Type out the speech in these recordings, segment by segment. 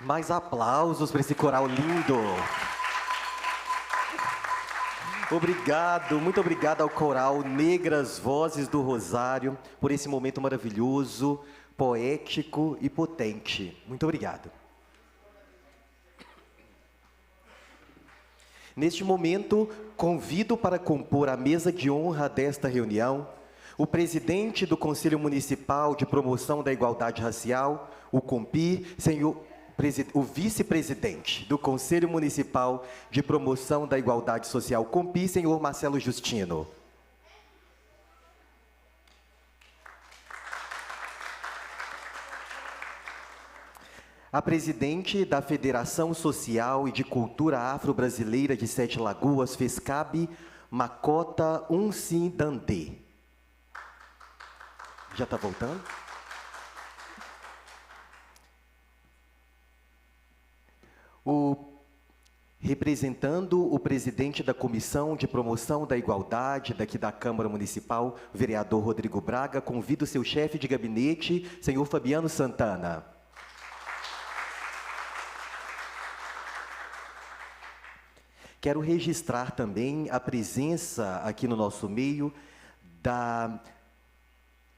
Mais aplausos para esse coral lindo. Obrigado, muito obrigado ao coral Negras Vozes do Rosário por esse momento maravilhoso, poético e potente. Muito obrigado. Neste momento, convido para compor a mesa de honra desta reunião o presidente do Conselho Municipal de Promoção da Igualdade Racial, o COMPI, o vice-presidente do Conselho Municipal de Promoção da Igualdade Social, COMPI, senhor Marcelo Justino. A presidente da Federação Social e de Cultura Afro-Brasileira de Sete Lagoas, FESCAB, Makota Unsindandê. Já está voltando? Representando o presidente da Comissão de Promoção da Igualdade daqui da Câmara Municipal, vereador Rodrigo Braga, convido o seu chefe de gabinete, senhor Fabiano Santana. Quero registrar também a presença aqui no nosso meio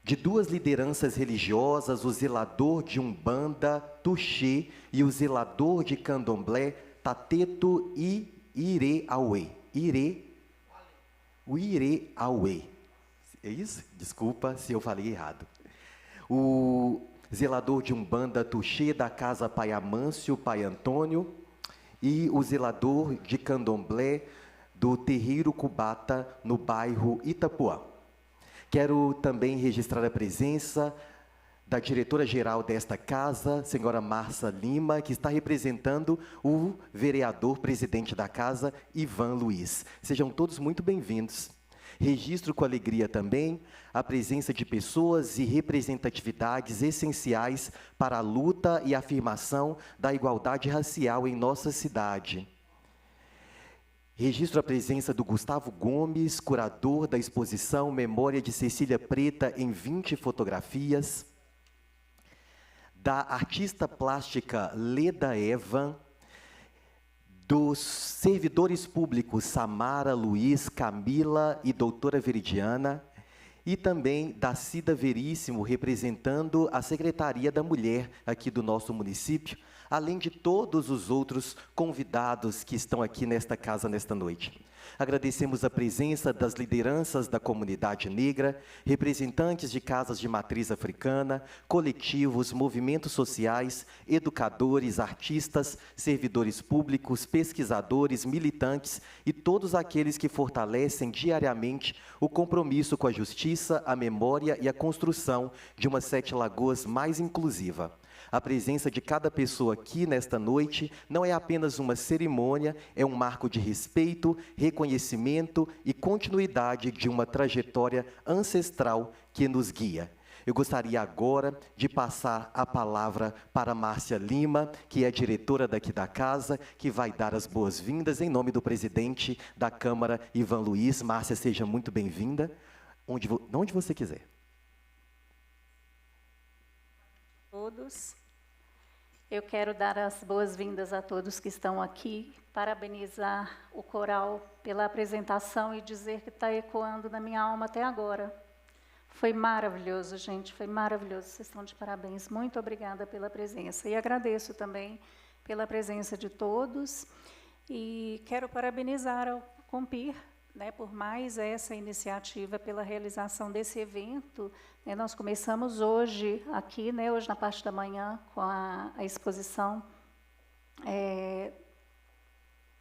de duas lideranças religiosas, o zelador de Umbanda, Tuxê, e o zelador de Candomblé, Tateto e Ireauê. Ireauê. É isso? Desculpa se eu falei errado. O zelador de Umbanda, Tuxê, da Casa Pai Amâncio, Pai Antônio, e o zelador de Candomblé, do Terreiro Cubata, no bairro Itapuã. Quero também registrar a presença da diretora-geral desta casa, senhora Marcia Lima, que está representando o vereador presidente da casa, Ivan Luiz. Sejam todos muito bem-vindos. Registro com alegria também a presença de pessoas e representatividades essenciais para a luta e afirmação da igualdade racial em nossa cidade. Registro a presença do Gustavo Gomes, curador da exposição Memória de Cecília Preta em 20 fotografias, da artista plástica Leda Evan, dos servidores públicos Samara, Luiz, Camila e doutora Veridiana, e também da Cida Veríssimo, representando a Secretaria da Mulher aqui do nosso município, além de todos os outros convidados que estão aqui nesta casa nesta noite. Agradecemos a presença das lideranças da comunidade negra, representantes de casas de matriz africana, coletivos, movimentos sociais, educadores, artistas, servidores públicos, pesquisadores, militantes e todos aqueles que fortalecem diariamente o compromisso com a justiça, a memória e a construção de uma Sete Lagoas mais inclusiva. A presença de cada pessoa aqui nesta noite não é apenas uma cerimônia, é um marco de respeito, reconhecimento e continuidade de uma trajetória ancestral que nos guia. Eu gostaria agora de passar a palavra para Marcia Lima, que é diretora daqui da casa, que vai dar as boas-vindas em nome do presidente da Câmara, Ivan Luiz. Márcia, seja muito bem-vinda, onde você quiser. Todos. Eu quero dar as boas-vindas a todos que estão aqui, parabenizar o coral pela apresentação e dizer que está ecoando na minha alma até agora. Foi maravilhoso, gente, foi maravilhoso. Vocês estão de parabéns. Muito obrigada pela presença. E agradeço também pela presença de todos. E quero parabenizar ao Compir, né, por mais essa iniciativa, pela realização desse evento. Nós começamos hoje, aqui, né, hoje na parte da manhã, com a exposição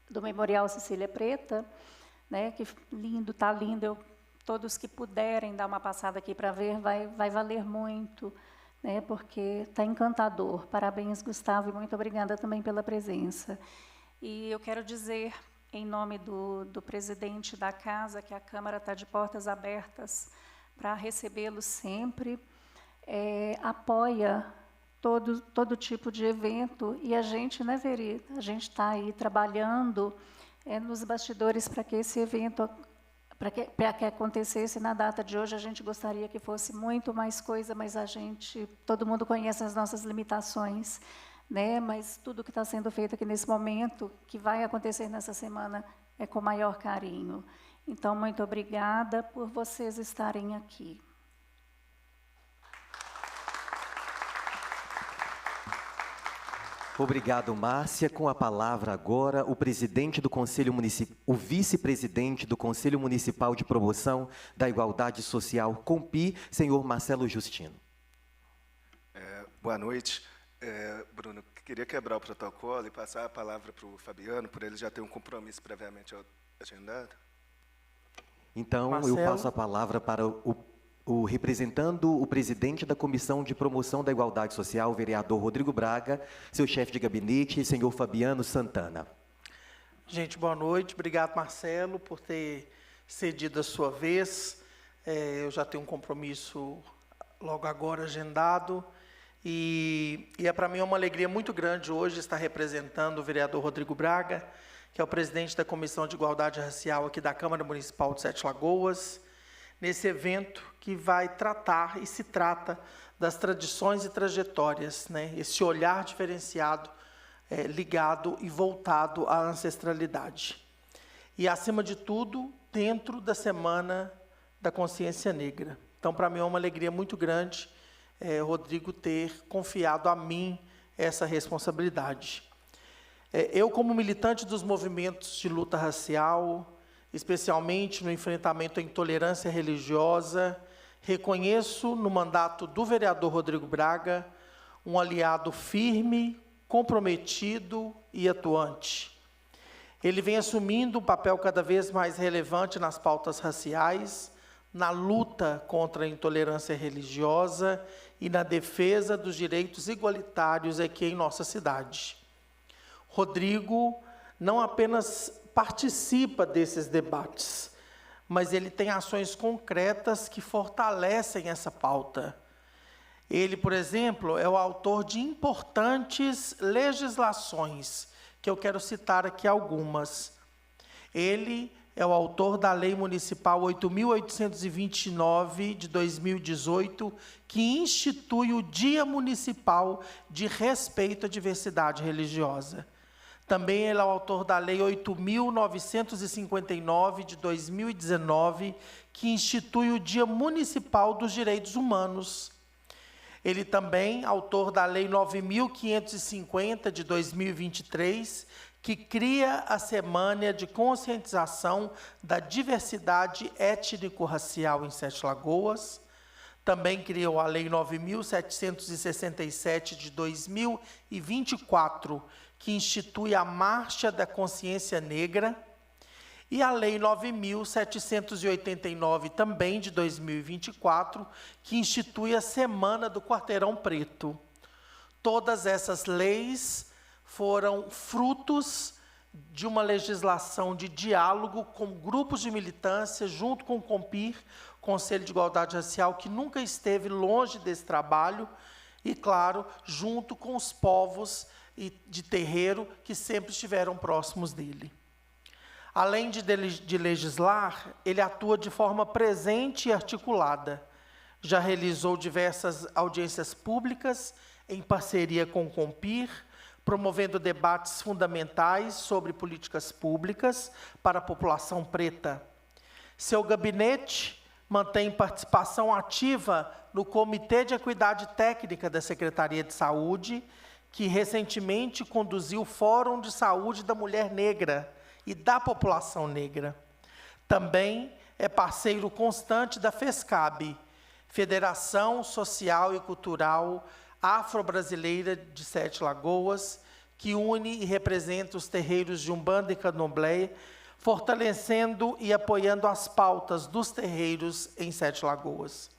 do Memorial Cecília Preta, né, que lindo, está lindo. Todos que puderem dar uma passada aqui para ver, vai valer muito, né, porque está encantador. Parabéns, Gustavo, e muito obrigada também pela presença. E eu quero dizer, em nome do presidente da casa, que a Câmara está de portas abertas para recebê-lo sempre, apoia todo tipo de evento, e a gente, né, Veri, a gente está aí trabalhando nos bastidores para que esse evento, para que acontecesse na data de hoje. A gente gostaria que fosse muito mais coisa, mas todo mundo conhece as nossas limitações, né? Mas tudo que está sendo feito aqui nesse momento, que vai acontecer nessa semana, é com maior carinho. Então, muito obrigada por vocês estarem aqui. Obrigado, Márcia. Com a palavra agora, o presidente do Conselho Municipal, o vice-presidente do Conselho Municipal de Promoção da Igualdade Social, COMPI, senhor Marcelo Justino. Boa noite. Bruno, queria quebrar o protocolo e passar a palavra para o Fabiano, por ele já ter um compromisso previamente agendado. Então, Marcelo. eu passo a palavra para representando o presidente da Comissão de Promoção da Igualdade Social, o vereador Rodrigo Braga, seu chefe de gabinete, senhor Fabiano Santana. Gente, boa noite. Obrigado, Marcelo, por ter cedido a sua vez. Eu já tenho um compromisso logo agora agendado. E é para mim uma alegria muito grande hoje estar representando o vereador Rodrigo Braga, que é o presidente da Comissão de Igualdade Racial aqui da Câmara Municipal de Sete Lagoas, nesse evento que vai tratar e se trata das tradições e trajetórias, né? Esse olhar diferenciado, ligado e voltado à ancestralidade. E, acima de tudo, dentro da Semana da Consciência Negra. Então, para mim é uma alegria muito grande Rodrigo ter confiado a mim essa responsabilidade. Eu, como militante dos movimentos de luta racial, especialmente no enfrentamento à intolerância religiosa, reconheço no mandato do vereador Rodrigo Braga um aliado firme, comprometido e atuante. Ele vem assumindo um papel cada vez mais relevante nas pautas raciais, na luta contra a intolerância religiosa e na defesa dos direitos igualitários aqui em nossa cidade. Rodrigo não apenas participa desses debates, mas ele tem ações concretas que fortalecem essa pauta. Ele, por exemplo, é o autor de importantes legislações, que eu quero citar aqui algumas. Ele é o autor da Lei Municipal 8.829, de 2018, que institui o Dia Municipal de Respeito à Diversidade Religiosa. Também ele é o autor da Lei 8.959, de 2019, que institui o Dia Municipal dos Direitos Humanos. Ele também é autor da Lei 9.550, de 2023, que cria a Semana de Conscientização da Diversidade Étnico-Racial em Sete Lagoas. Também criou a Lei 9.767, de 2024, que institui a Marcha da Consciência Negra, e a Lei 9.789, também de 2024, que institui a Semana do Quarteirão Preto. Todas essas leis foram frutos de uma legislação de diálogo com grupos de militância, junto com o COMPIR, Conselho de Igualdade Racial, que nunca esteve longe desse trabalho, e, claro, junto com os povos de terreiro que sempre estiveram próximos dele. Além de legislar, ele atua de forma presente e articulada. Já realizou diversas audiências públicas em parceria com o COMPIR, promovendo debates fundamentais sobre políticas públicas para a população preta. Seu gabinete mantém participação ativa no Comitê de Equidade Técnica da Secretaria de Saúde, que recentemente conduziu o Fórum de Saúde da Mulher Negra e da População Negra. Também é parceiro constante da FESCAB, Federação Social e Cultural Afro-Brasileira de Sete Lagoas, que une e representa os terreiros de Umbanda e Candomblé, fortalecendo e apoiando as pautas dos terreiros em Sete Lagoas.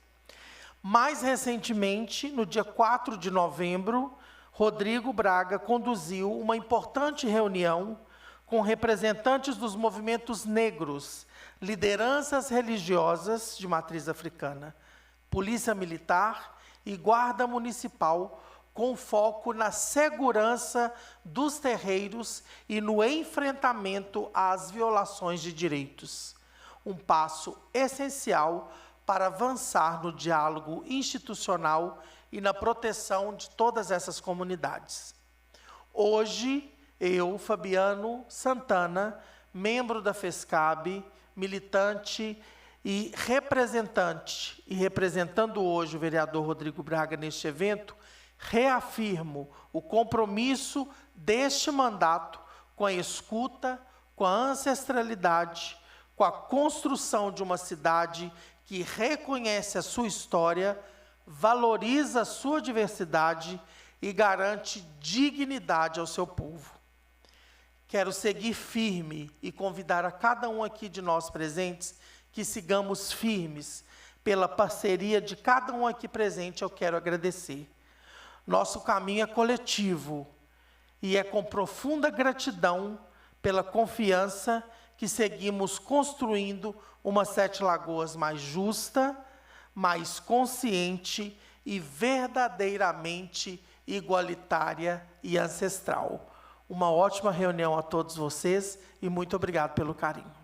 Mais recentemente, no dia 4 de novembro, Rodrigo Braga conduziu uma importante reunião com representantes dos movimentos negros, lideranças religiosas de matriz africana, Polícia Militar e Guarda Municipal, com foco na segurança dos terreiros e no enfrentamento às violações de direitos. Um passo essencial para avançar no diálogo institucional e na proteção de todas essas comunidades. Hoje, eu, Fabiano Santana, membro da FESCAB, militante e representante, e representando hoje o vereador Rodrigo Braga neste evento, reafirmo o compromisso deste mandato com a escuta, com a ancestralidade, com a construção de uma cidade que reconhece a sua história, valoriza a sua diversidade e garante dignidade ao seu povo. Quero seguir firme e convidar a cada um aqui de nós presentes que sigamos firmes. Pela parceria de cada um aqui presente, eu quero agradecer. Nosso caminho é coletivo e é com profunda gratidão pela confiança que seguimos construindo uma Sete Lagoas mais justa, mais consciente e verdadeiramente igualitária e ancestral. Uma ótima reunião a todos vocês e muito obrigado pelo carinho.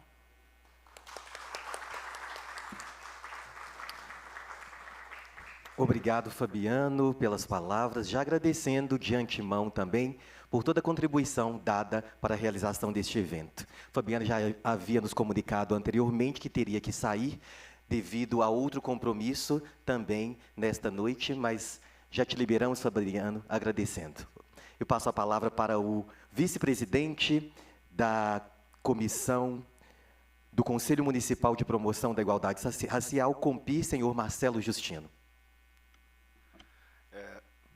Obrigado, Fabiano, pelas palavras, já agradecendo de antemão também por toda a contribuição dada para a realização deste evento. Fabiano já havia nos comunicado anteriormente que teria que sair devido a outro compromisso também nesta noite, mas já te liberamos, Fabiano, agradecendo. Eu passo a palavra para o vice-presidente da Comissão do Conselho Municipal de Promoção da Igualdade Racial, COMPIR, senhor Marcelo Justino.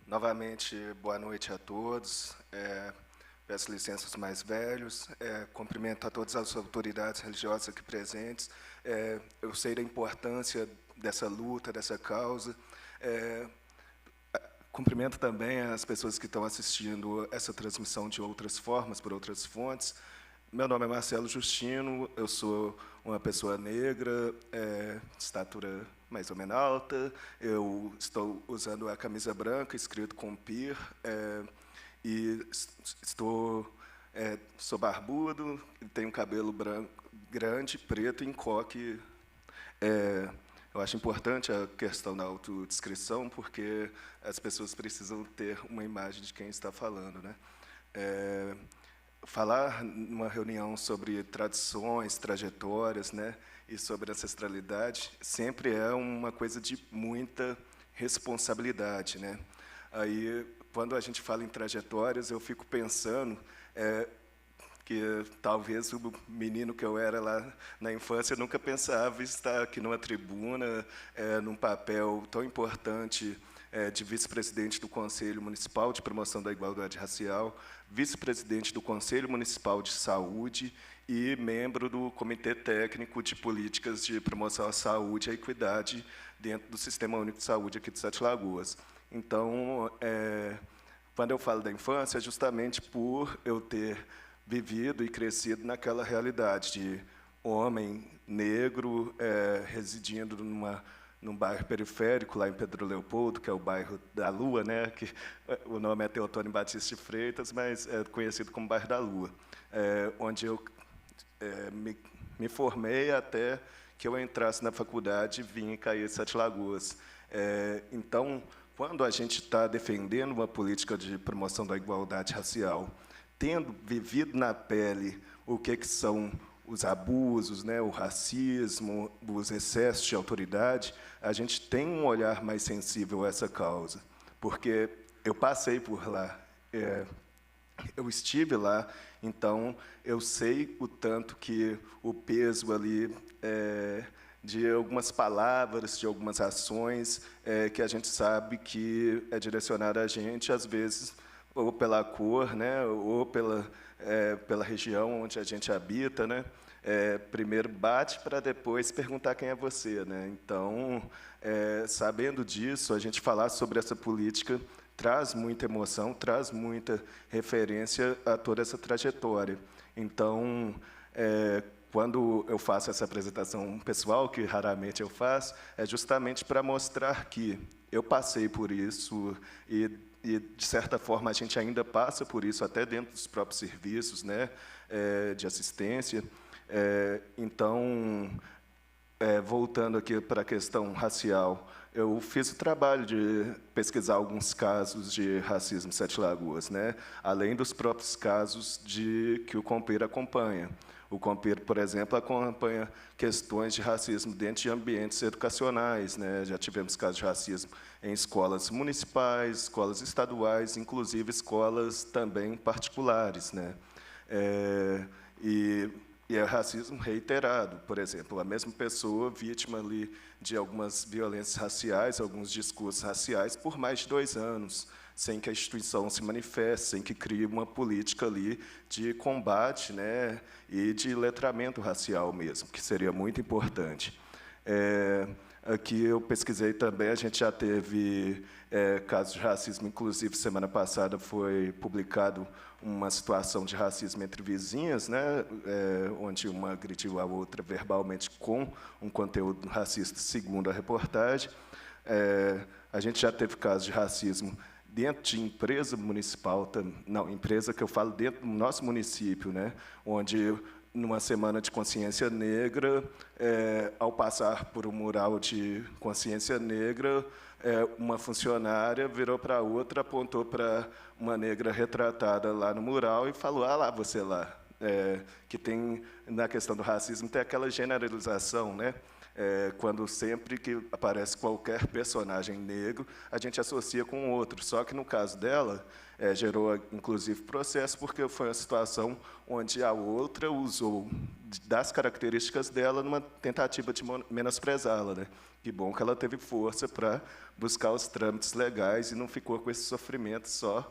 Novamente, boa noite a todos. Peço licença aos mais velhos. Cumprimento a todas as autoridades religiosas aqui presentes. Eu sei da importância dessa luta, dessa causa. Cumprimento também as pessoas que estão assistindo essa transmissão de outras formas, por outras fontes. Meu nome é Marcelo Justino, eu sou uma pessoa negra, de estatura mais ou menos alta, eu estou usando a camisa branca, escrito com PIR, e sou barbudo, tenho cabelo branco, grande, preto, em coque. Eu acho importante a questão da autodescrição, porque as pessoas precisam ter uma imagem de quem está falando, né? Falar numa reunião sobre tradições, trajetórias, né, e sobre ancestralidade sempre é uma coisa de muita responsabilidade, né? Aí, quando a gente fala em trajetórias, eu fico pensando que talvez o menino que eu era lá na infância nunca pensava estar aqui numa tribuna, num papel tão importante de vice-presidente do Conselho Municipal de Promoção da Igualdade Racial, vice-presidente do Conselho Municipal de Saúde e membro do Comitê Técnico de Políticas de Promoção à Saúde e à Equidade dentro do Sistema Único de Saúde aqui de Sete Lagoas. Então, quando eu falo da infância, é justamente por eu ter vivido e crescido naquela realidade de homem negro residindo num bairro periférico, lá em Pedro Leopoldo, que é o bairro da Lua, né? Que o nome é Teotônio Batista de Freitas, mas é conhecido como bairro da Lua, onde eu me formei até que eu entrasse na faculdade e vim cair em Sete Lagoas. Então, quando a gente está defendendo uma política de promoção da igualdade racial, tendo vivido na pele o que são os abusos, né, o racismo, os excessos de autoridade, a gente tem um olhar mais sensível a essa causa, porque eu passei por lá, eu estive lá, então eu sei o tanto que o peso ali de algumas palavras, de algumas ações que a gente sabe que é direcionada a gente, às vezes, ou pela cor, né, ou pela região onde a gente habita, né? Primeiro bate para depois perguntar quem é você, né? Então, sabendo disso, a gente falar sobre essa política traz muita emoção, traz muita referência a toda essa trajetória. Então, quando eu faço essa apresentação pessoal, que raramente eu faço, é justamente para mostrar que eu passei por isso e, de certa forma, a gente ainda passa por isso, até dentro dos próprios serviços, né, de assistência. Então, voltando aqui para a questão racial, eu fiz o trabalho de pesquisar alguns casos de racismo em Sete Lagoas, né, além dos próprios casos que o COMPIR acompanha. O COMPIR, por exemplo, acompanha questões de racismo dentro de ambientes educacionais, né? Já tivemos casos de racismo em escolas municipais, escolas estaduais, inclusive escolas também particulares, né? E é racismo reiterado, por exemplo, a mesma pessoa vítima ali de algumas violências raciais, alguns discursos raciais por mais de 2 anos, sem que a instituição se manifeste, sem que crie uma política ali de combate, né, e de letramento racial mesmo, que seria muito importante. Aqui eu pesquisei também, a gente já teve casos de racismo, inclusive semana passada foi publicado uma situação de racismo entre vizinhas, né, onde uma agrediu a outra verbalmente com um conteúdo racista, segundo a reportagem. A gente já teve casos de racismo dentro de empresa municipal, não, empresa que eu falo dentro do nosso município, né, onde, numa semana de consciência negra, ao passar por um mural de consciência negra, uma funcionária virou para outra, apontou para uma negra retratada lá no mural e falou: "Ah lá, você lá", que tem, na questão do racismo, tem aquela generalização, né? Quando sempre que aparece qualquer personagem negro, a gente associa com outro. Só que, no caso dela, gerou, inclusive, processo, porque foi uma situação onde a outra usou das características dela numa tentativa de menosprezá-la, né? Que bom que ela teve força para buscar os trâmites legais e não ficou com esse sofrimento só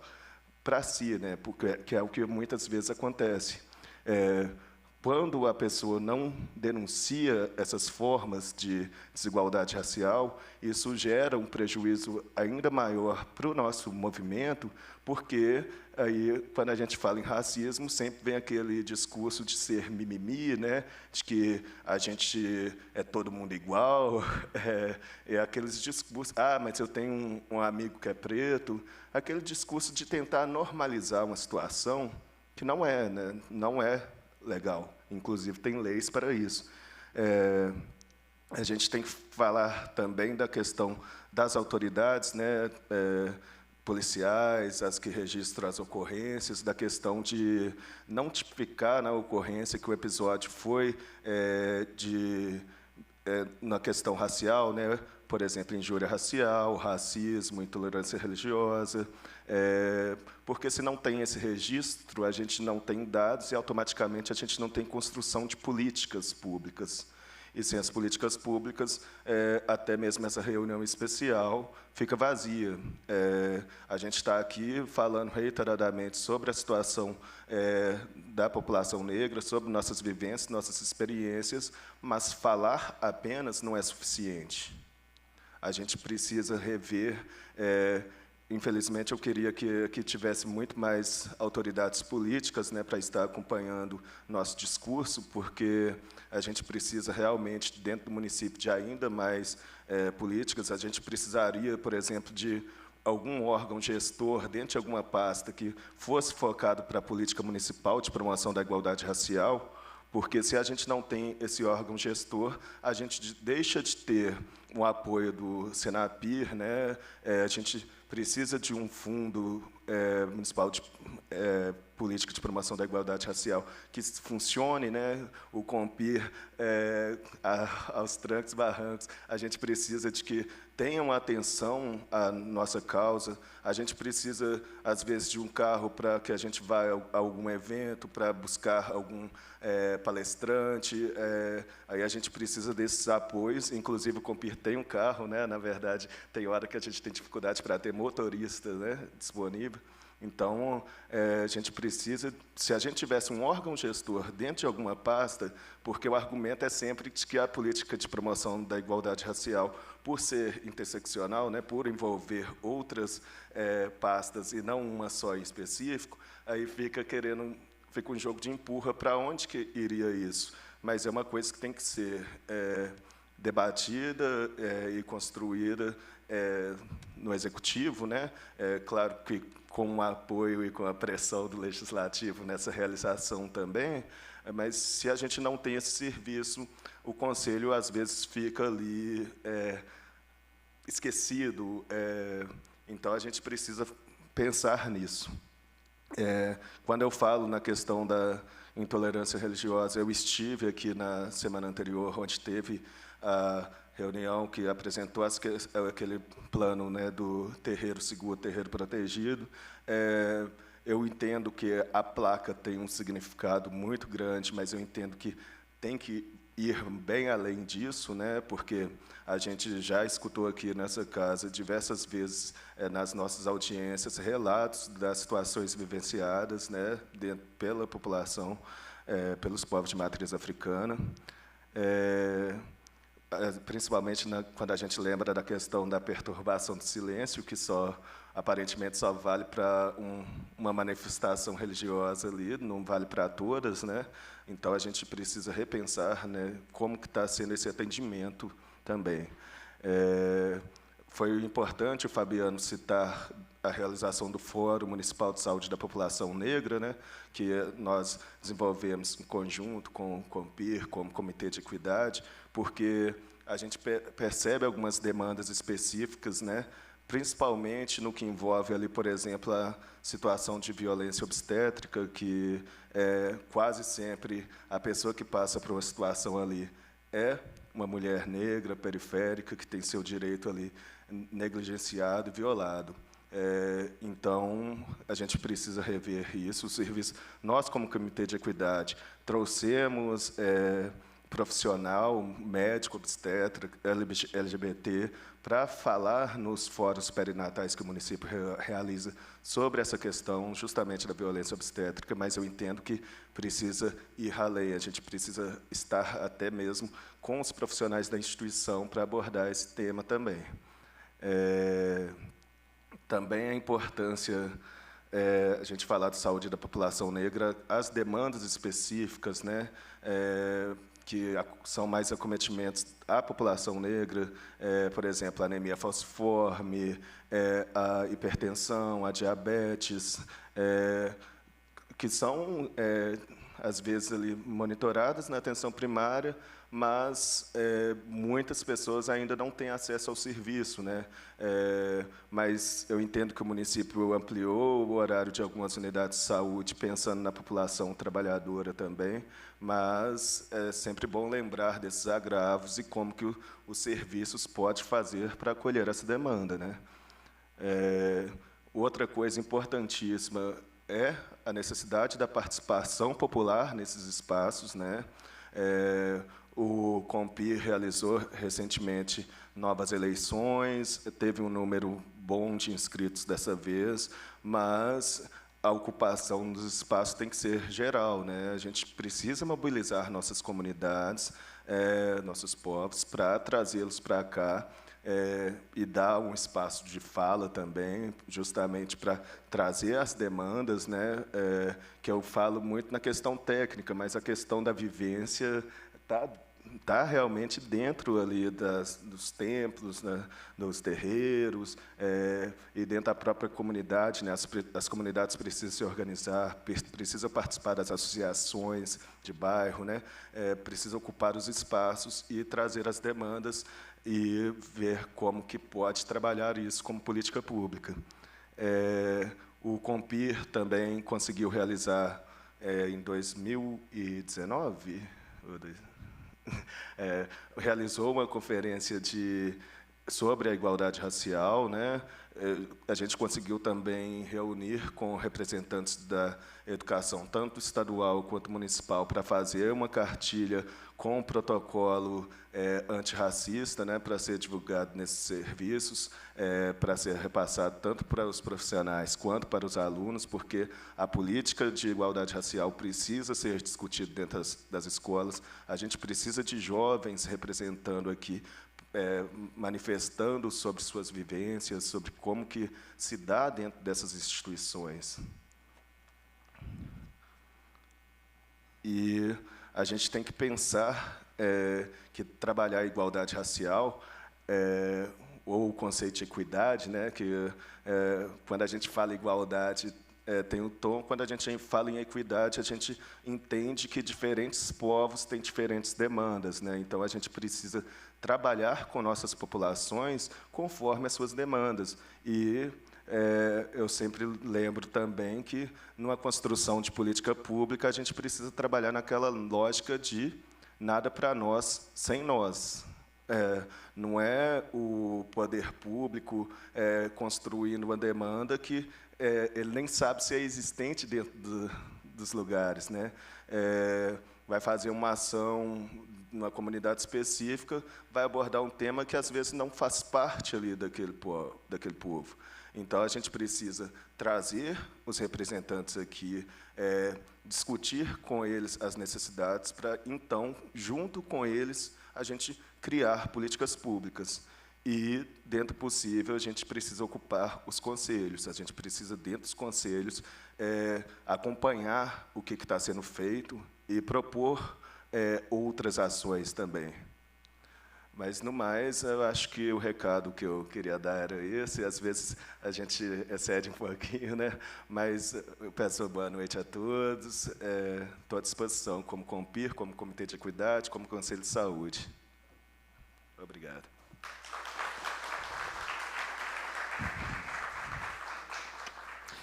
para si, né? Porque é o que muitas vezes acontece. quando a pessoa não denuncia essas formas de desigualdade racial, isso gera um prejuízo ainda maior para o nosso movimento, porque aí, quando a gente fala em racismo, sempre vem aquele discurso de ser mimimi, né? De que a gente é todo mundo igual, aqueles discursos, mas eu tenho um amigo que é preto, aquele discurso de tentar normalizar uma situação que não é, né? Não é legal. Inclusive, tem leis para isso. A gente tem que falar também da questão das autoridades, né, policiais, as que registram as ocorrências, da questão de não tipificar na ocorrência que o episódio foi na questão racial, né, por exemplo, injúria racial, racismo, intolerância religiosa, porque se não tem esse registro, a gente não tem dados e, automaticamente, a gente não tem construção de políticas públicas. E, sem as políticas públicas, até mesmo essa reunião especial fica vazia. A gente está aqui falando reiteradamente sobre a situação da população negra, sobre nossas vivências, nossas experiências, mas falar apenas não é suficiente. A gente precisa rever. Infelizmente, eu queria que tivesse muito mais autoridades políticas, né, para estar acompanhando nosso discurso, porque a gente precisa realmente, dentro do município, de ainda mais políticas. A gente precisaria, por exemplo, de algum órgão gestor, dentro de alguma pasta, que fosse focado para a política municipal de promoção da igualdade racial, porque, se a gente não tem esse órgão gestor, a gente deixa de ter o apoio do Senapir, né? A gente precisa de um fundo municipal de política de promoção da igualdade racial que funcione, né? O Compir aos trancos e barrancos. A gente precisa de que tenham atenção à nossa causa. A gente precisa, às vezes, de um carro para que a gente vá a algum evento, para buscar algum palestrante. Aí a gente precisa desses apoios. Inclusive, o Compir tem um carro, né? Na verdade, tem hora que a gente tem dificuldade para ter motorista, né, disponível. Então, a gente precisa, se a gente tivesse um órgão gestor dentro de alguma pasta, porque o argumento é sempre de que a política de promoção da igualdade racial, por ser interseccional, né, por envolver outras pastas e não uma só em específico, aí fica um jogo de empurra para onde que iria isso. Mas é uma coisa que tem que ser debatida e construída no executivo, né? Claro que com o apoio e com a pressão do legislativo nessa realização também, mas, se a gente não tem esse serviço, o conselho, às vezes, fica ali esquecido. Então, a gente precisa pensar nisso. Quando eu falo na questão da intolerância religiosa, eu estive aqui na semana anterior, onde teve a reunião que apresentou aquele plano, né, do terreiro seguro, terreiro protegido. Eu entendo que a placa tem um significado muito grande, mas eu entendo que tem que ir bem além disso, né, porque a gente já escutou aqui nessa casa diversas vezes, nas nossas audiências, relatos das situações vivenciadas, né, pela população, pelos povos de matriz africana. Principalmente quando a gente lembra da questão da perturbação do silêncio, que aparentemente só vale para uma manifestação religiosa ali, não vale para todas, né? Então, a gente precisa repensar, né, como que está sendo esse atendimento também. Foi importante o Fabiano citar a realização do Fórum Municipal de Saúde da População Negra, né, que nós desenvolvemos em conjunto com o Compir, como Comitê de Equidade, porque a gente percebe algumas demandas específicas, né, principalmente no que envolve, ali, por exemplo, a situação de violência obstétrica, que quase sempre a pessoa que passa por uma situação ali é uma mulher negra, periférica, que tem seu direito ali negligenciado e violado. Então, a gente precisa rever isso. O serviço, nós, como Comitê de Equidade, trouxemos profissional, médico, obstetra, LGBT, para falar nos fóruns perinatais que o município realiza sobre essa questão, justamente da violência obstétrica, mas eu entendo que precisa ir além, a gente precisa estar até mesmo com os profissionais da instituição para abordar esse tema também. Também a importância a gente falar de saúde da população negra, as demandas específicas, né, que são mais acometimentos à população negra, por exemplo, a anemia falciforme, a hipertensão, a diabetes, que são, às vezes, ali, monitoradas na atenção primária, mas muitas pessoas ainda não têm acesso ao serviço, né? Mas eu entendo que o município ampliou o horário de algumas unidades de saúde, pensando na população trabalhadora também, mas é sempre bom lembrar desses agravos e como que os serviços podem fazer para acolher essa demanda, né? Outra coisa importantíssima é a necessidade da participação popular nesses espaços, né? O COMPIR realizou recentemente novas eleições, teve um número bom de inscritos dessa vez, mas a ocupação dos espaços tem que ser geral, né? A gente precisa mobilizar nossas comunidades, nossos povos, para trazê-los para cá, e dar um espaço de fala também, justamente para trazer as demandas, né? Que eu falo muito na questão técnica, mas a questão da vivência está realmente dentro ali dos templos, né, dos terreiros, e dentro da própria comunidade, né, as comunidades precisam se organizar, precisam participar das associações de bairro, né, precisam ocupar os espaços e trazer as demandas e ver como que pode trabalhar isso como política pública. O COMPIR também conseguiu realizar, em 2019, realizou uma conferência sobre a igualdade racial, né? A gente conseguiu também reunir com representantes da educação, tanto estadual quanto municipal, para fazer uma cartilha com um protocolo antirracista, né, para ser divulgado nesses serviços, para ser repassado tanto para os profissionais quanto para os alunos, porque a política de igualdade racial precisa ser discutida dentro das escolas. A gente precisa de jovens representando aqui, manifestando sobre suas vivências, sobre como que se dá dentro dessas instituições. E a gente tem que pensar que trabalhar a igualdade racial, ou o conceito de equidade, né, que quando a gente fala igualdade, tem um tom, quando a gente fala em equidade, a gente entende que diferentes povos têm diferentes demandas, né? Então, a gente precisa trabalhar com nossas populações conforme as suas demandas. E eu sempre lembro também que, numa construção de política pública, a gente precisa trabalhar naquela lógica de nada para nós sem nós. Não é o poder público construindo uma demanda que ele nem sabe se é existente dentro dos lugares, né? Vai fazer uma ação numa comunidade específica, vai abordar um tema que, às vezes, não faz parte ali daquele povo. Então, a gente precisa trazer os representantes aqui, discutir com eles as necessidades, para, então, junto com eles, a gente criar políticas públicas. E, dentro do possível, a gente precisa ocupar os conselhos, a gente precisa, dentro dos conselhos, acompanhar o que está sendo feito e propor outras ações também. Mas, no mais, eu acho que o recado que eu queria dar era esse. Às vezes, a gente excede um pouquinho, né? Mas eu peço boa noite a todos. Estou à disposição, como COMPIR, como Comitê de Equidade, como Conselho de Saúde. Obrigado.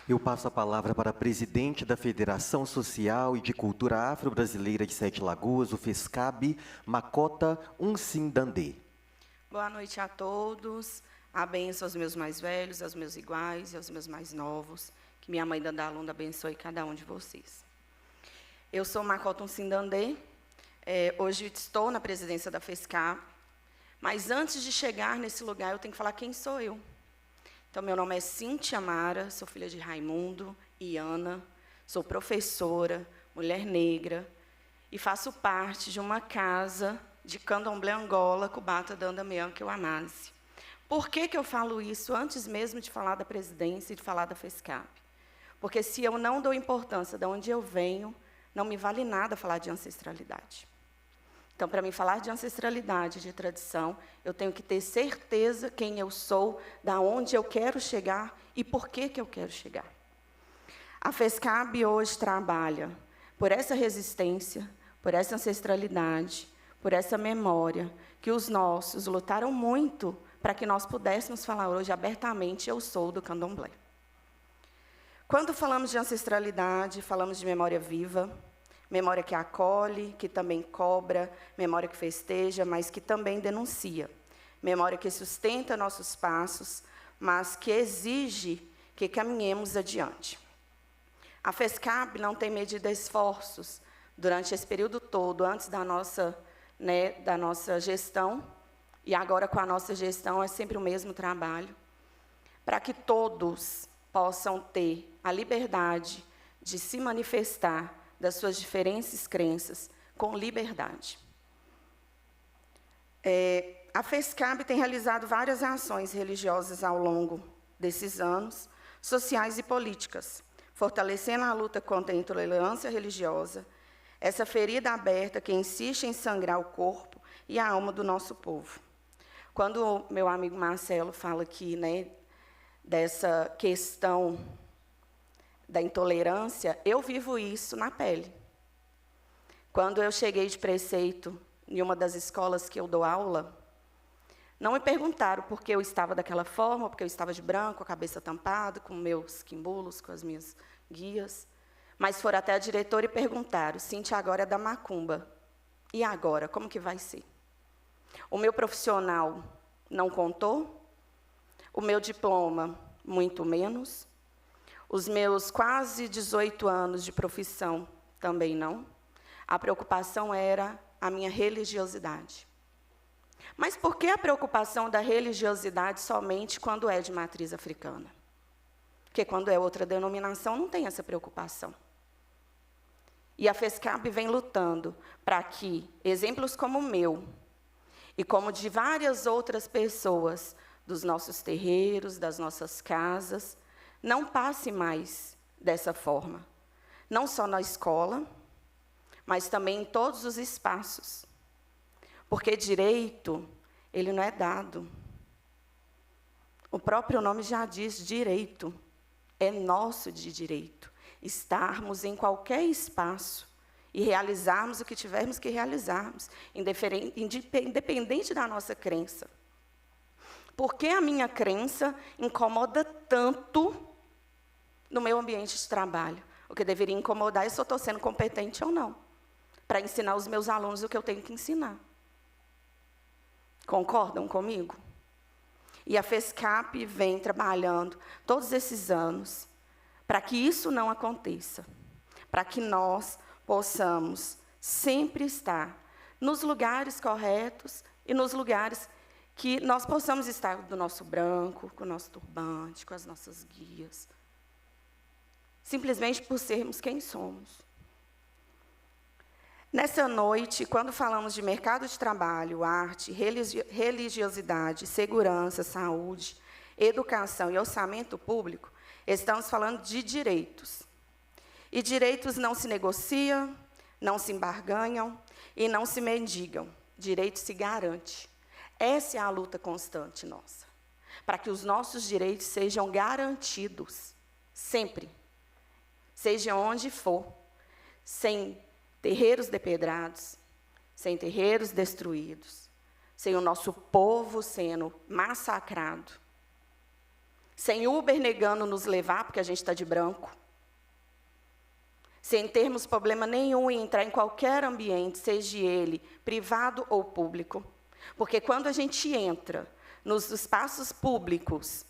Eu passo a palavra para a presidente da Federação Social e de Cultura Afro-Brasileira de Sete Lagoas, o FESCAB, Makota Unsindandê. Boa noite a todos. A bênção aos meus mais velhos, aos meus iguais e aos meus mais novos. Que minha mãe Dandalunda abençoe cada um de vocês. Eu sou Makota Unsindandê, Hoje estou na presidência da FESCAP, mas antes de chegar nesse lugar, eu tenho que falar quem sou eu. Então, meu nome é Cíntia Mara, sou filha de Raimundo e Ana, sou professora, mulher negra, e faço parte de uma casa de Candomblé Angola, Cubata Danda Meanque Wamase. Por que eu falo isso antes mesmo de falar da presidência e de falar da FESCAP? Porque se eu não dou importância de onde eu venho, não me vale nada falar de ancestralidade. Então, para mim falar de ancestralidade, de tradição, eu tenho que ter certeza quem eu sou, da onde eu quero chegar e por que eu quero chegar. A FESCAP hoje trabalha por essa resistência, por essa ancestralidade, por essa memória, que os nossos lutaram muito para que nós pudéssemos falar hoje abertamente, eu sou do candomblé. Quando falamos de ancestralidade, falamos de memória viva, memória que acolhe, que também cobra, memória que festeja, mas que também denuncia. Memória que sustenta nossos passos, mas que exige que caminhemos adiante. A FESCAP não tem medido esforços durante esse período todo, antes da nossa gestão, e agora com a nossa gestão é sempre o mesmo trabalho, para que todos possam ter a liberdade de se manifestar das suas diferentes crenças com liberdade. A FESCAP tem realizado várias ações religiosas ao longo desses anos, sociais e políticas, fortalecendo a luta contra a intolerância religiosa, essa ferida aberta que insiste em sangrar o corpo e a alma do nosso povo. Quando o meu amigo Marcelo fala aqui, dessa questão da intolerância, eu vivo isso na pele. Quando eu cheguei de preceito em uma das escolas que eu dou aula, não me perguntaram por que eu estava daquela forma, porque eu estava de branco, a cabeça tampada, com meus quimbulos, com as minhas guias, mas foram até a diretora e perguntaram: Cíntia, agora é da macumba. E agora, como que vai ser? O meu profissional não contou, o meu diploma, muito menos, os meus quase 18 anos de profissão, também não. A preocupação era a minha religiosidade. Mas por que a preocupação da religiosidade somente quando é de matriz africana? Porque quando é outra denominação, não tem essa preocupação. E a FESCAP vem lutando para que exemplos como o meu, e como de várias outras pessoas, dos nossos terreiros, das nossas casas, não passe mais dessa forma. Não só na escola, mas também em todos os espaços. Porque direito, ele não é dado. O próprio nome já diz direito. É nosso de direito. Estarmos em qualquer espaço e realizarmos o que tivermos que realizarmos, independente da nossa crença. Por que a minha crença incomoda tanto no meu ambiente de trabalho? O que deveria incomodar é se eu estou sendo competente ou não, para ensinar os meus alunos o que eu tenho que ensinar. Concordam comigo? E a FESCAP vem trabalhando todos esses anos para que isso não aconteça, para que nós possamos sempre estar nos lugares corretos e nos lugares que nós possamos estar do nosso branco, com o nosso turbante, com as nossas guias, simplesmente por sermos quem somos. Nessa noite, quando falamos de mercado de trabalho, arte, religiosidade, segurança, saúde, educação e orçamento público, estamos falando de direitos. E direitos não se negociam, não se embarganham e não se mendigam. Direito se garante. Essa é a luta constante nossa, para que os nossos direitos sejam garantidos, sempre, seja onde for, sem terreiros depedrados, sem terreiros destruídos, sem o nosso povo sendo massacrado, sem Uber negando nos levar porque a gente está de branco, sem termos problema nenhum em entrar em qualquer ambiente, seja ele privado ou público. Porque quando a gente entra nos espaços públicos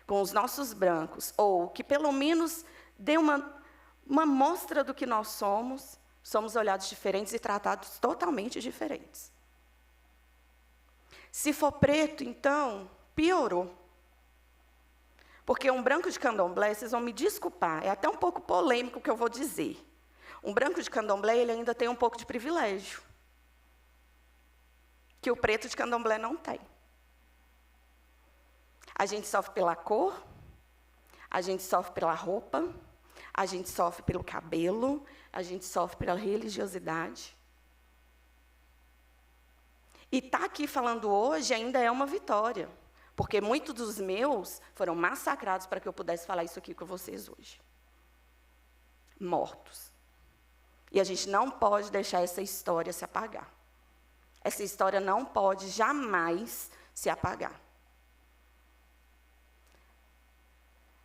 com os nossos brancos, ou que pelo menos dê uma mostra do que nós somos, somos olhados diferentes e tratados totalmente diferentes. Se for preto, então, piorou. Porque um branco de candomblé, vocês vão me desculpar, é até um pouco polêmico o que eu vou dizer. Um branco de candomblé, ele ainda tem um pouco de privilégio, que o preto de candomblé não tem. A gente sofre pela cor, a gente sofre pela roupa, a gente sofre pelo cabelo, a gente sofre pela religiosidade. E estar aqui falando hoje ainda é uma vitória, porque muitos dos meus foram massacrados para que eu pudesse falar isso aqui com vocês hoje. Mortos. E a gente não pode deixar essa história se apagar. Essa história não pode jamais se apagar.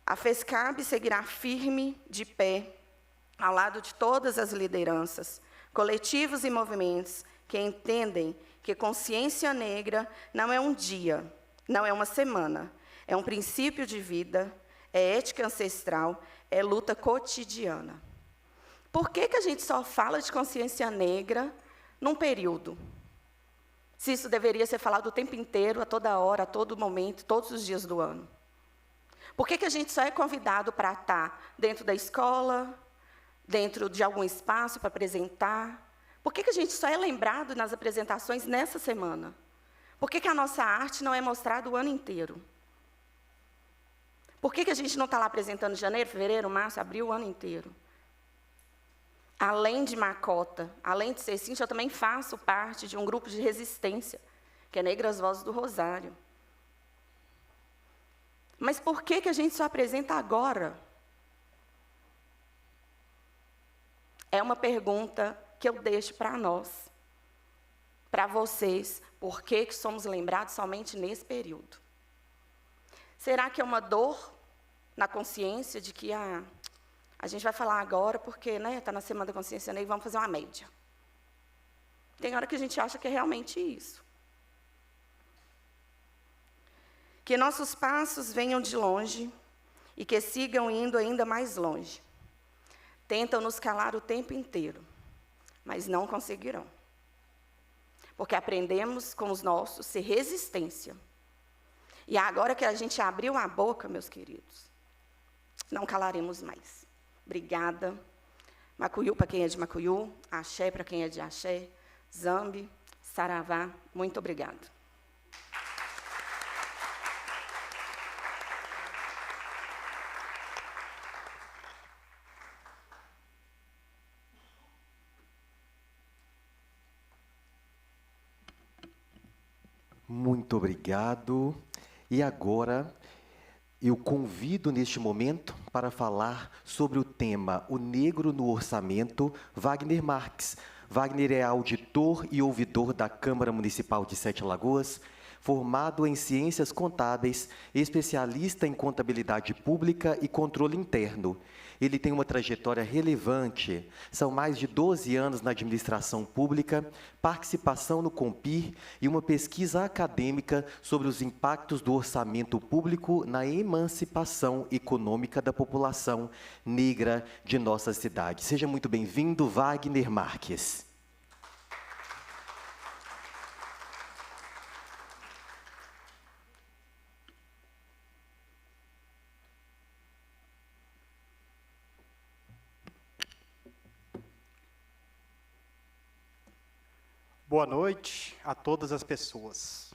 A FESCAB seguirá firme, de pé, ao lado de todas as lideranças, coletivos e movimentos que entendem que consciência negra não é um dia, não é uma semana, é um princípio de vida, é ética ancestral, é luta cotidiana. Por que a gente só fala de consciência negra num período? Se isso deveria ser falado o tempo inteiro, a toda hora, a todo momento, todos os dias do ano. Por que a gente só é convidado para estar dentro da escola, dentro de algum espaço para apresentar? Por que a gente só é lembrado nas apresentações nessa semana? Por que a nossa arte não é mostrada o ano inteiro? Por que a gente não está lá apresentando janeiro, fevereiro, março, abril, o ano inteiro? Além de Macota, além de ser Cíntia, eu também faço parte de um grupo de resistência, que é Negras Vozes do Rosário. Mas por que a gente só apresenta agora? É uma pergunta que eu deixo para nós, para vocês. Por que somos lembrados somente nesse período? Será que é uma dor na consciência de que a gente vai falar agora porque está na Semana da Consciência Negra e vamos fazer uma média? Tem hora que a gente acha que é realmente isso. Que nossos passos venham de longe e que sigam indo ainda mais longe. Tentam nos calar o tempo inteiro, mas não conseguirão. Porque aprendemos com os nossos ser resistência. E agora que a gente abriu a boca, meus queridos, não calaremos mais. Obrigada. Macuyu para quem é de Macuyu, Axé para quem é de Axé, Zambi, Saravá, muito obrigada. Muito obrigado. E agora, eu convido neste momento para falar sobre o tema O Negro no Orçamento, Wagner Marques. Wagner é auditor e ouvidor da Câmara Municipal de Sete Lagoas, formado em Ciências Contábeis, especialista em Contabilidade Pública e Controle Interno. Ele tem uma trajetória relevante, são mais de 12 anos na administração pública, participação no COMPIR e uma pesquisa acadêmica sobre os impactos do orçamento público na emancipação econômica da população negra de nossa cidade. Seja muito bem-vindo, Wagner Marques. Boa noite a todas as pessoas.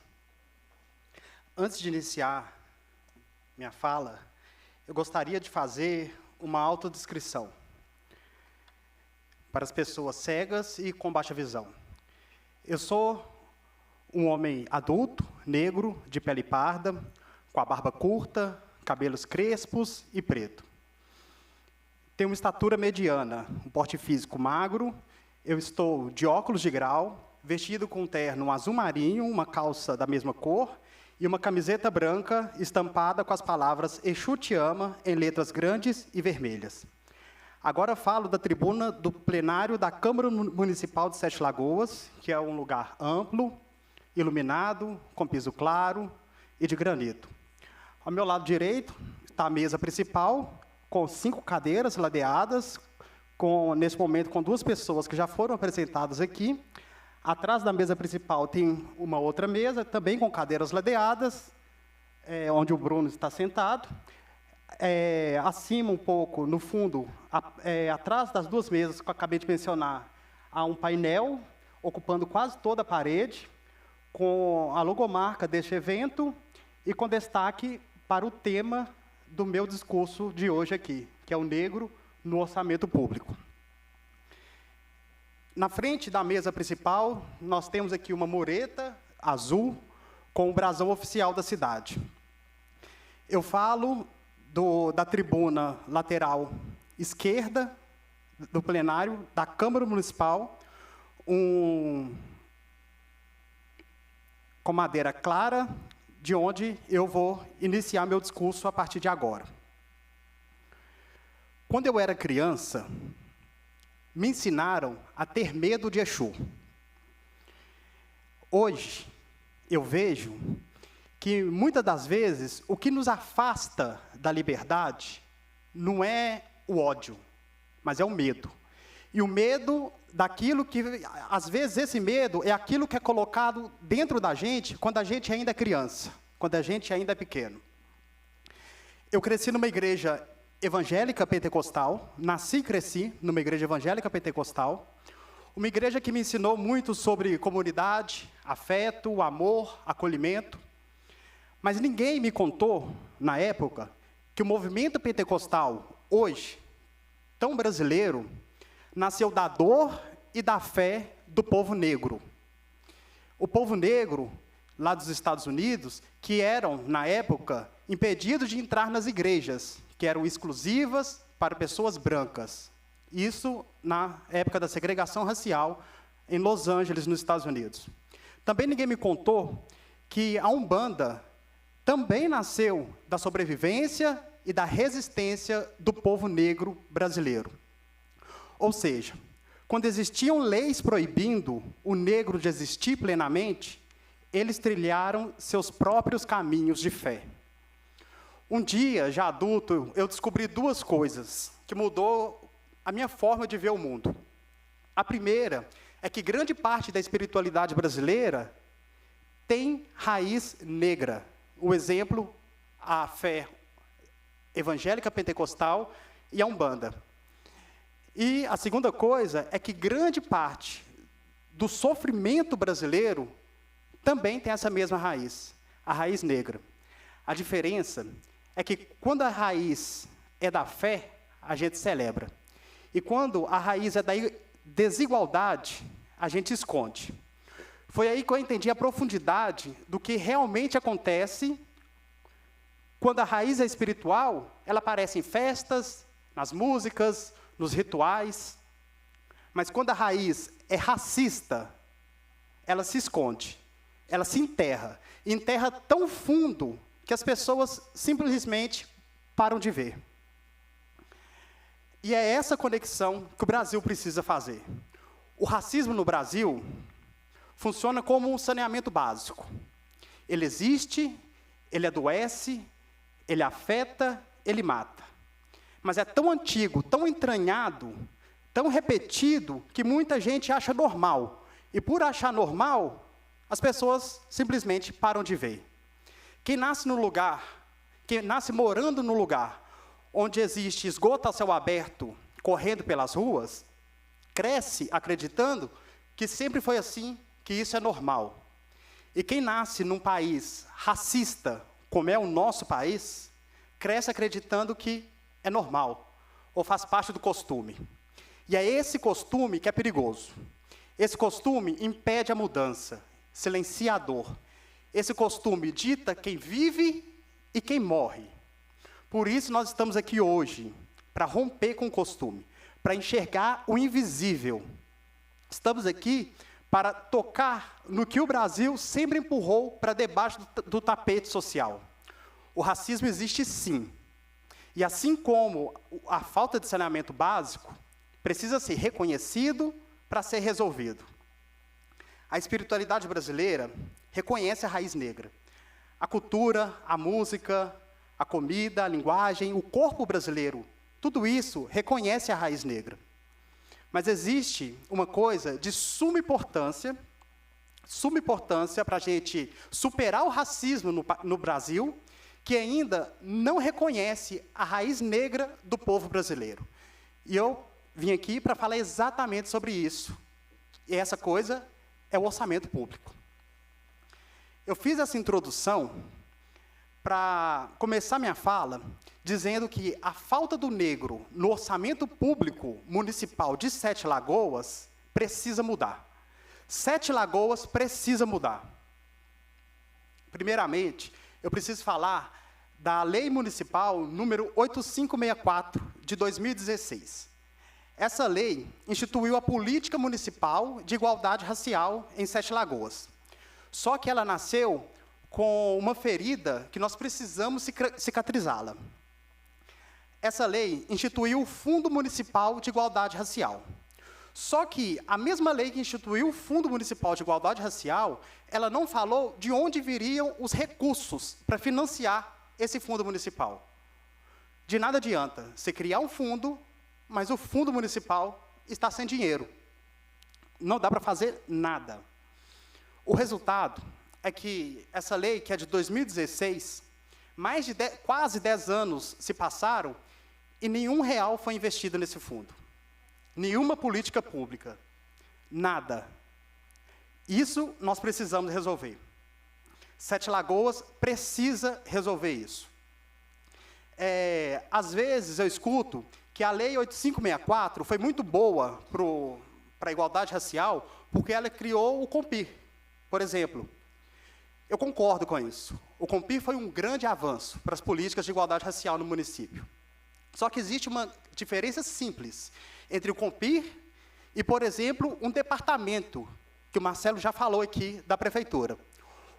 Antes de iniciar minha fala, eu gostaria de fazer uma autodescrição para as pessoas cegas e com baixa visão. Eu sou um homem adulto, negro, de pele parda, com a barba curta, cabelos crespos e preto. Tenho uma estatura mediana, um porte físico magro, eu estou de óculos de grau, vestido com um terno azul marinho, uma calça da mesma cor e uma camiseta branca estampada com as palavras Exu te ama em letras grandes e vermelhas. Agora falo da tribuna do plenário da Câmara Municipal de Sete Lagoas, que é um lugar amplo, iluminado, com piso claro e de granito. Ao meu lado direito está a mesa principal, com 5 cadeiras ladeadas, nesse momento, com 2 pessoas que já foram apresentadas aqui. Atrás da mesa principal tem uma outra mesa, também com cadeiras ladeadas, onde o Bruno está sentado. Acima um pouco, no fundo, atrás das 2 mesas que eu acabei de mencionar, há um painel ocupando quase toda a parede, com a logomarca deste evento e com destaque para o tema do meu discurso de hoje aqui, que é o negro no orçamento público. Na frente da mesa principal, nós temos aqui uma mureta azul com o brasão oficial da cidade. Eu falo da tribuna lateral esquerda do plenário da Câmara Municipal, com madeira clara, de onde eu vou iniciar meu discurso a partir de agora. Quando eu era criança, me ensinaram a ter medo de Exu. Hoje, eu vejo que, muitas das vezes, o que nos afasta da liberdade não é o ódio, mas é o medo. E o medo daquilo que, às vezes, esse medo é aquilo que é colocado dentro da gente quando a gente ainda é criança, quando a gente ainda é pequeno. Eu cresci numa igreja evangélica pentecostal, nasci e cresci numa igreja evangélica pentecostal, uma igreja que me ensinou muito sobre comunidade, afeto, amor, acolhimento, mas ninguém me contou, na época, que o movimento pentecostal, hoje, tão brasileiro, nasceu da dor e da fé do povo negro. O povo negro, lá dos Estados Unidos, que eram, na época, impedidos de entrar nas igrejas, que eram exclusivas para pessoas brancas. Isso na época da segregação racial, em Los Angeles, nos Estados Unidos. Também ninguém me contou que a Umbanda também nasceu da sobrevivência e da resistência do povo negro brasileiro. Ou seja, quando existiam leis proibindo o negro de existir plenamente, eles trilharam seus próprios caminhos de fé. Um dia, já adulto, eu descobri 2 coisas que mudou a minha forma de ver o mundo. A primeira é que grande parte da espiritualidade brasileira tem raiz negra. O exemplo, a fé evangélica pentecostal e a Umbanda. E a segunda coisa é que grande parte do sofrimento brasileiro também tem essa mesma raiz, a raiz negra. A diferença é que quando a raiz é da fé, a gente celebra. E quando a raiz é da desigualdade, a gente esconde. Foi aí que eu entendi a profundidade do que realmente acontece quando a raiz é espiritual, ela aparece em festas, nas músicas, nos rituais. Mas quando a raiz é racista, ela se esconde, ela se enterra. E enterra tão fundo que as pessoas simplesmente param de ver. E é essa conexão que o Brasil precisa fazer. O racismo no Brasil funciona como um saneamento básico. Ele existe, ele adoece, ele afeta, ele mata. Mas é tão antigo, tão entranhado, tão repetido, que muita gente acha normal. E por achar normal, as pessoas simplesmente param de ver. Quem nasce morando no lugar onde existe esgoto a céu aberto, correndo pelas ruas, cresce acreditando que sempre foi assim, que isso é normal. E quem nasce num país racista, como é o nosso país, cresce acreditando que é normal, ou faz parte do costume. E é esse costume que é perigoso. Esse costume impede a mudança, silencia a dor. Esse costume dita quem vive e quem morre. Por isso nós estamos aqui hoje, para romper com o costume, para enxergar o invisível. Estamos aqui para tocar no que o Brasil sempre empurrou para debaixo do tapete social. O racismo existe sim. E assim como a falta de saneamento básico, precisa ser reconhecido para ser resolvido. A espiritualidade brasileira reconhece a raiz negra. A cultura, a música, a comida, a linguagem, o corpo brasileiro, tudo isso reconhece a raiz negra. Mas existe uma coisa de suma importância para a gente superar o racismo no Brasil, que ainda não reconhece a raiz negra do povo brasileiro. E eu vim aqui para falar exatamente sobre isso. E essa coisa é o orçamento público. Eu fiz essa introdução para começar minha fala dizendo que a falta do negro no orçamento público municipal de Sete Lagoas precisa mudar. Sete Lagoas precisa mudar. Primeiramente, eu preciso falar da Lei Municipal número 8564, de 2016. Essa lei instituiu a Política Municipal de Igualdade Racial em Sete Lagoas. Só que ela nasceu com uma ferida que nós precisamos cicatrizá-la. Essa lei instituiu o Fundo Municipal de Igualdade Racial. Só que a mesma lei que instituiu o Fundo Municipal de Igualdade Racial, ela não falou de onde viriam os recursos para financiar esse fundo municipal. De nada adianta você criar um fundo, mas o fundo municipal está sem dinheiro. Não dá para fazer nada. O resultado é que essa lei, que é de 2016, quase 10 anos se passaram e nenhum real foi investido nesse fundo. Nenhuma política pública. Nada. Isso nós precisamos resolver. Sete Lagoas precisa resolver isso. Às vezes eu escuto que a Lei 8564 foi muito boa para a igualdade racial porque ela criou o COMPIR, por exemplo. Eu concordo com isso. O COMPIR foi um grande avanço para as políticas de igualdade racial no município. Só que existe uma diferença simples entre o COMPIR e, por exemplo, um departamento, que o Marcelo já falou aqui, da prefeitura.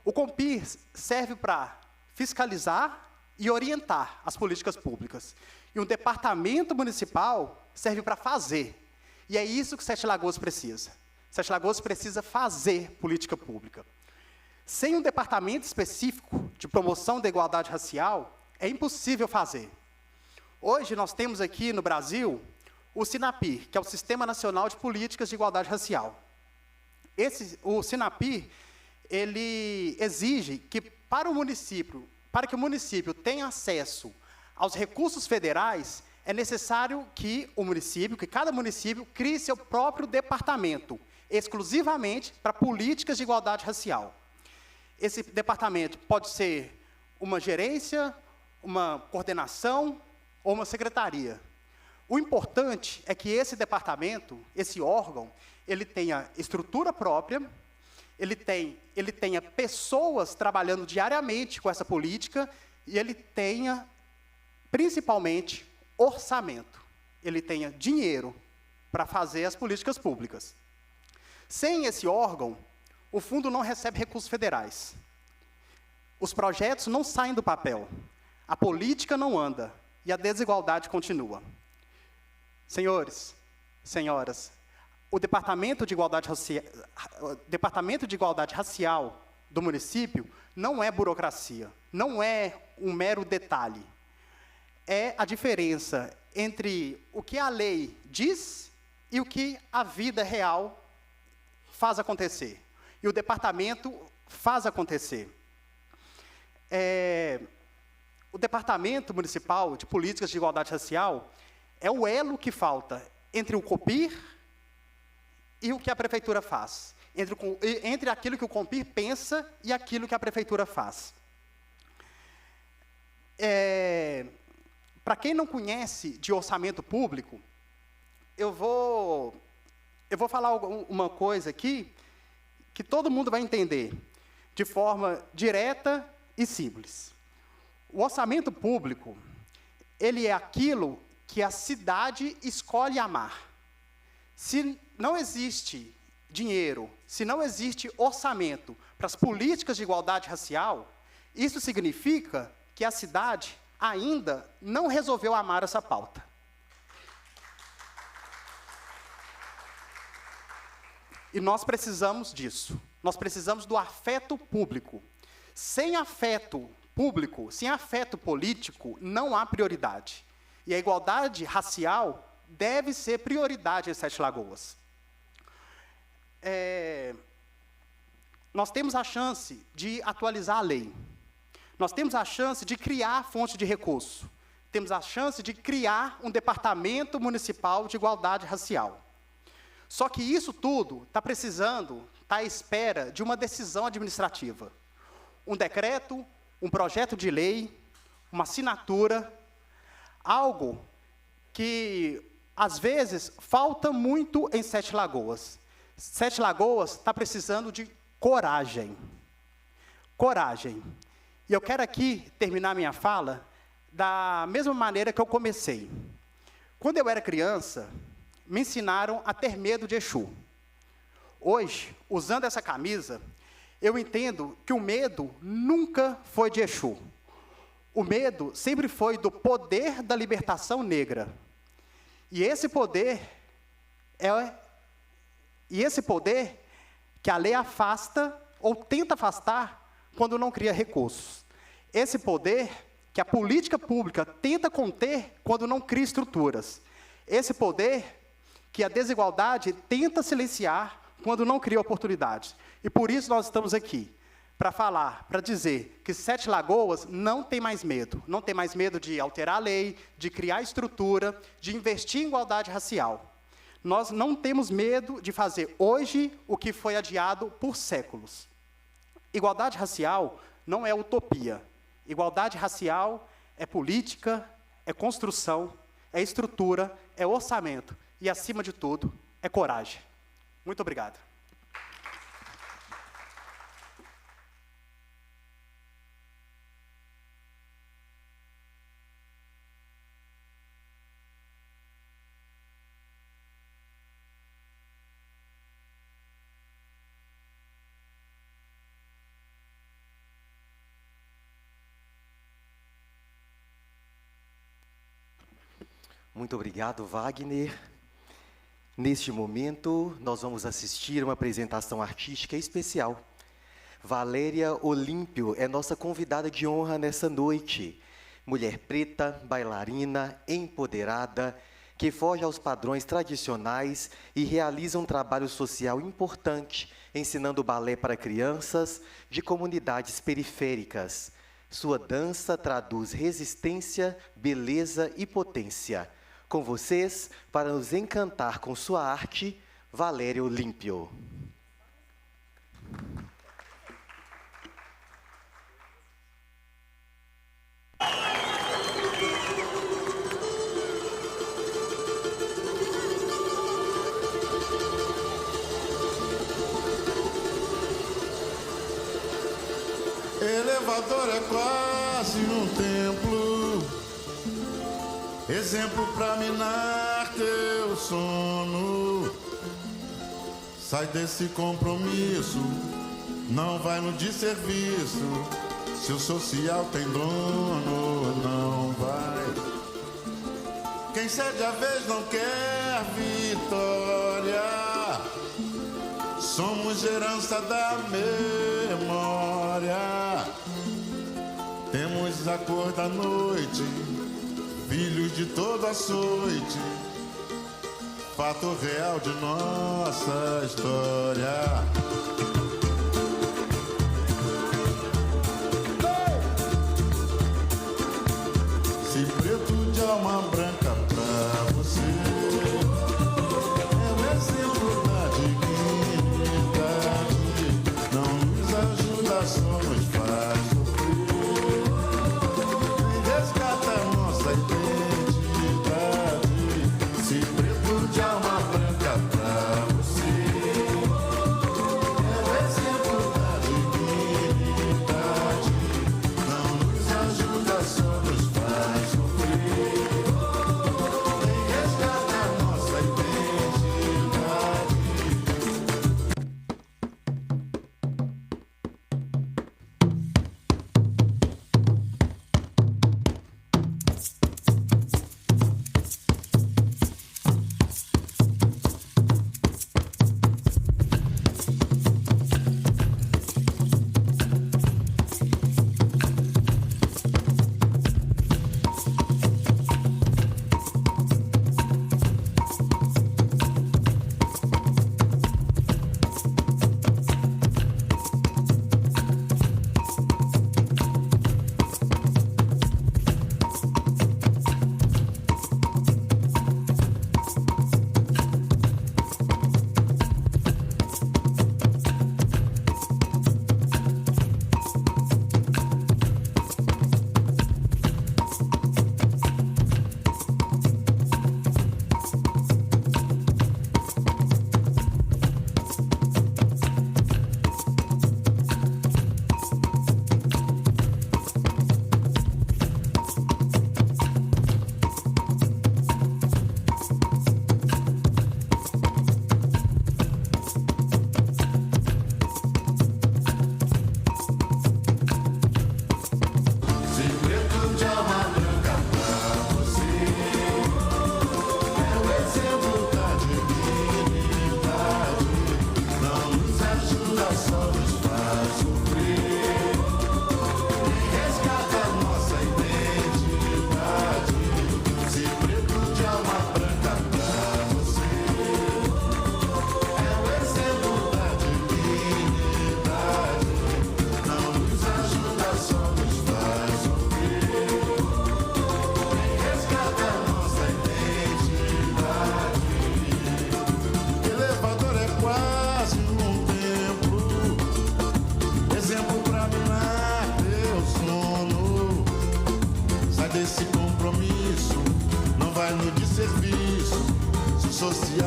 O COMPIR serve para fiscalizar e orientar as políticas públicas. E um departamento municipal serve para fazer. E é isso que Sete Lagoas precisa. Sete Lagoas precisa fazer política pública. Sem um departamento específico de promoção da igualdade racial, é impossível fazer. Hoje nós temos aqui no Brasil o SINAPIR, que é o Sistema Nacional de Políticas de Igualdade Racial. O SINAPIR, ele exige que para que o município tenha acesso aos recursos federais, é necessário que cada município crie seu próprio departamento, exclusivamente para políticas de igualdade racial. Esse departamento pode ser uma gerência, uma coordenação ou uma secretaria. O importante é que esse departamento, esse órgão, ele tenha estrutura própria, ele tenha pessoas trabalhando diariamente com essa política e ele tenha, principalmente, orçamento. Ele tenha dinheiro para fazer as políticas públicas. Sem esse órgão, o fundo não recebe recursos federais. Os projetos não saem do papel. A política não anda e a desigualdade continua. Senhores, senhoras, o Departamento de Igualdade Racial do município não é burocracia, não é um mero detalhe. É a diferença entre o que a lei diz e o que a vida real faz acontecer. E o departamento faz acontecer. O Departamento Municipal de Políticas de Igualdade Racial é o elo que falta entre o COMPIR e o que a prefeitura faz. Entre aquilo que o COMPIR pensa e aquilo que a prefeitura faz. Para quem não conhece de orçamento público, eu vou falar uma coisa aqui que todo mundo vai entender de forma direta e simples. O orçamento público, ele é aquilo que a cidade escolhe amar. Se não existe dinheiro, se não existe orçamento para as políticas de igualdade racial, isso significa que a cidade ainda não resolveu amar essa pauta. E nós precisamos disso. Nós precisamos do afeto público. Sem afeto público, sem afeto político, não há prioridade. E a igualdade racial deve ser prioridade em Sete Lagoas. Nós temos a chance de atualizar a lei. Nós temos a chance de criar fonte de recurso. Temos a chance de criar um departamento municipal de igualdade racial. Só que isso tudo está precisando, está à espera de uma decisão administrativa. Um decreto, um projeto de lei, uma assinatura, algo que, às vezes, falta muito em Sete Lagoas. Sete Lagoas está precisando de coragem. Coragem. E eu quero aqui terminar minha fala da mesma maneira que eu comecei. Quando eu era criança, me ensinaram a ter medo de Exu. Hoje, usando essa camisa, eu entendo que o medo nunca foi de Exu. O medo sempre foi do poder da libertação negra. E esse poder que a lei afasta ou tenta afastar quando não cria recursos. Esse poder que a política pública tenta conter quando não cria estruturas. Esse poder que a desigualdade tenta silenciar quando não cria oportunidades. E por isso nós estamos aqui, para falar, para dizer que Sete Lagoas não tem mais medo. Não tem mais medo de alterar a lei, de criar estrutura, de investir em igualdade racial. Nós não temos medo de fazer hoje o que foi adiado por séculos. Igualdade racial não é utopia. Igualdade racial é política, é construção, é estrutura, é orçamento e, acima de tudo, é coragem. Muito obrigado. Muito obrigado, Wagner. Neste momento, nós vamos assistir a uma apresentação artística especial. Valéria Olímpio é nossa convidada de honra nessa noite. Mulher preta, bailarina, empoderada, que foge aos padrões tradicionais e realiza um trabalho social importante, ensinando balé para crianças de comunidades periféricas. Sua dança traduz resistência, beleza e potência. Com vocês, para nos encantar com sua arte, Valéria Olímpio. Elevador é quase um templo, exemplo pra minar teu sono. Sai desse compromisso, não vai no desserviço. Se o social tem dono, não vai. Quem cede a vez não quer vitória. Somos herança da memória. Temos a cor da noite, filhos de toda açoite, fato real de nossa história. Se preto de alma branca pra você é o exemplo da dignidade, não nos ajuda, só nos faz sofrer. Resgata nossa identidade. Se preto de alma branca pra você é o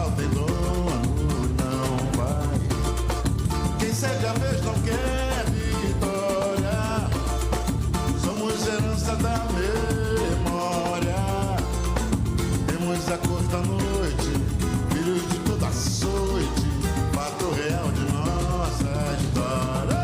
Portugal tem dono, não vai. Quem cede a vez não quer vitória. Somos herança da memória. Temos a cor da noite, filhos de toda açoite, fato real de nossa história.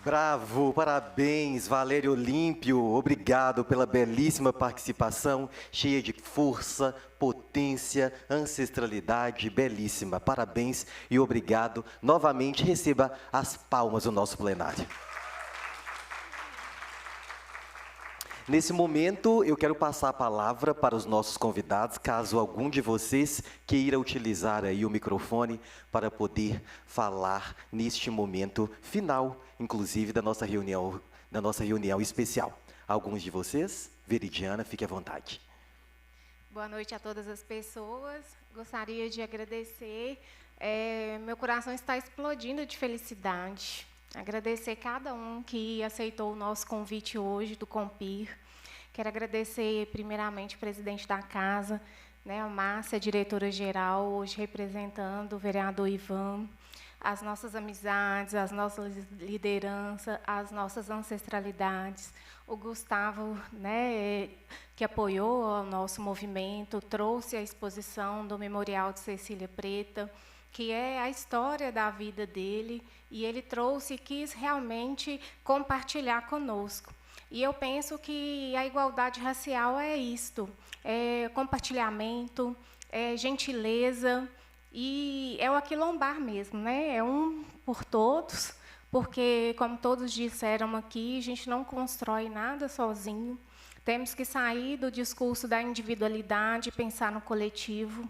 Bravo, parabéns, Valério Olímpio. Obrigado pela belíssima participação, cheia de força, potência, ancestralidade, belíssima. Parabéns e obrigado. Novamente, receba as palmas do nosso plenário. Nesse momento, eu quero passar a palavra para os nossos convidados, caso algum de vocês queira utilizar aí o microfone para poder falar neste momento final, inclusive da nossa reunião especial. Alguns de vocês? Veridiana, fique à vontade. Boa noite a todas as pessoas. Gostaria de agradecer. Meu coração está explodindo de felicidade. Agradecer cada um que aceitou o nosso convite hoje do Compir. Quero agradecer, primeiramente, o presidente da casa, né, a Márcia, diretora-geral, hoje representando o vereador Ivan, as nossas amizades, as nossas lideranças, as nossas ancestralidades. O Gustavo, né, que apoiou o nosso movimento, trouxe a exposição do Memorial de Cecília Preta, que é a história da vida dele, e ele trouxe e quis realmente compartilhar conosco. E eu penso que a igualdade racial é isto, é compartilhamento, é gentileza, e é o aquilombar mesmo, né? É um por todos, porque, como todos disseram aqui, a gente não constrói nada sozinho, temos que sair do discurso da individualidade e pensar no coletivo.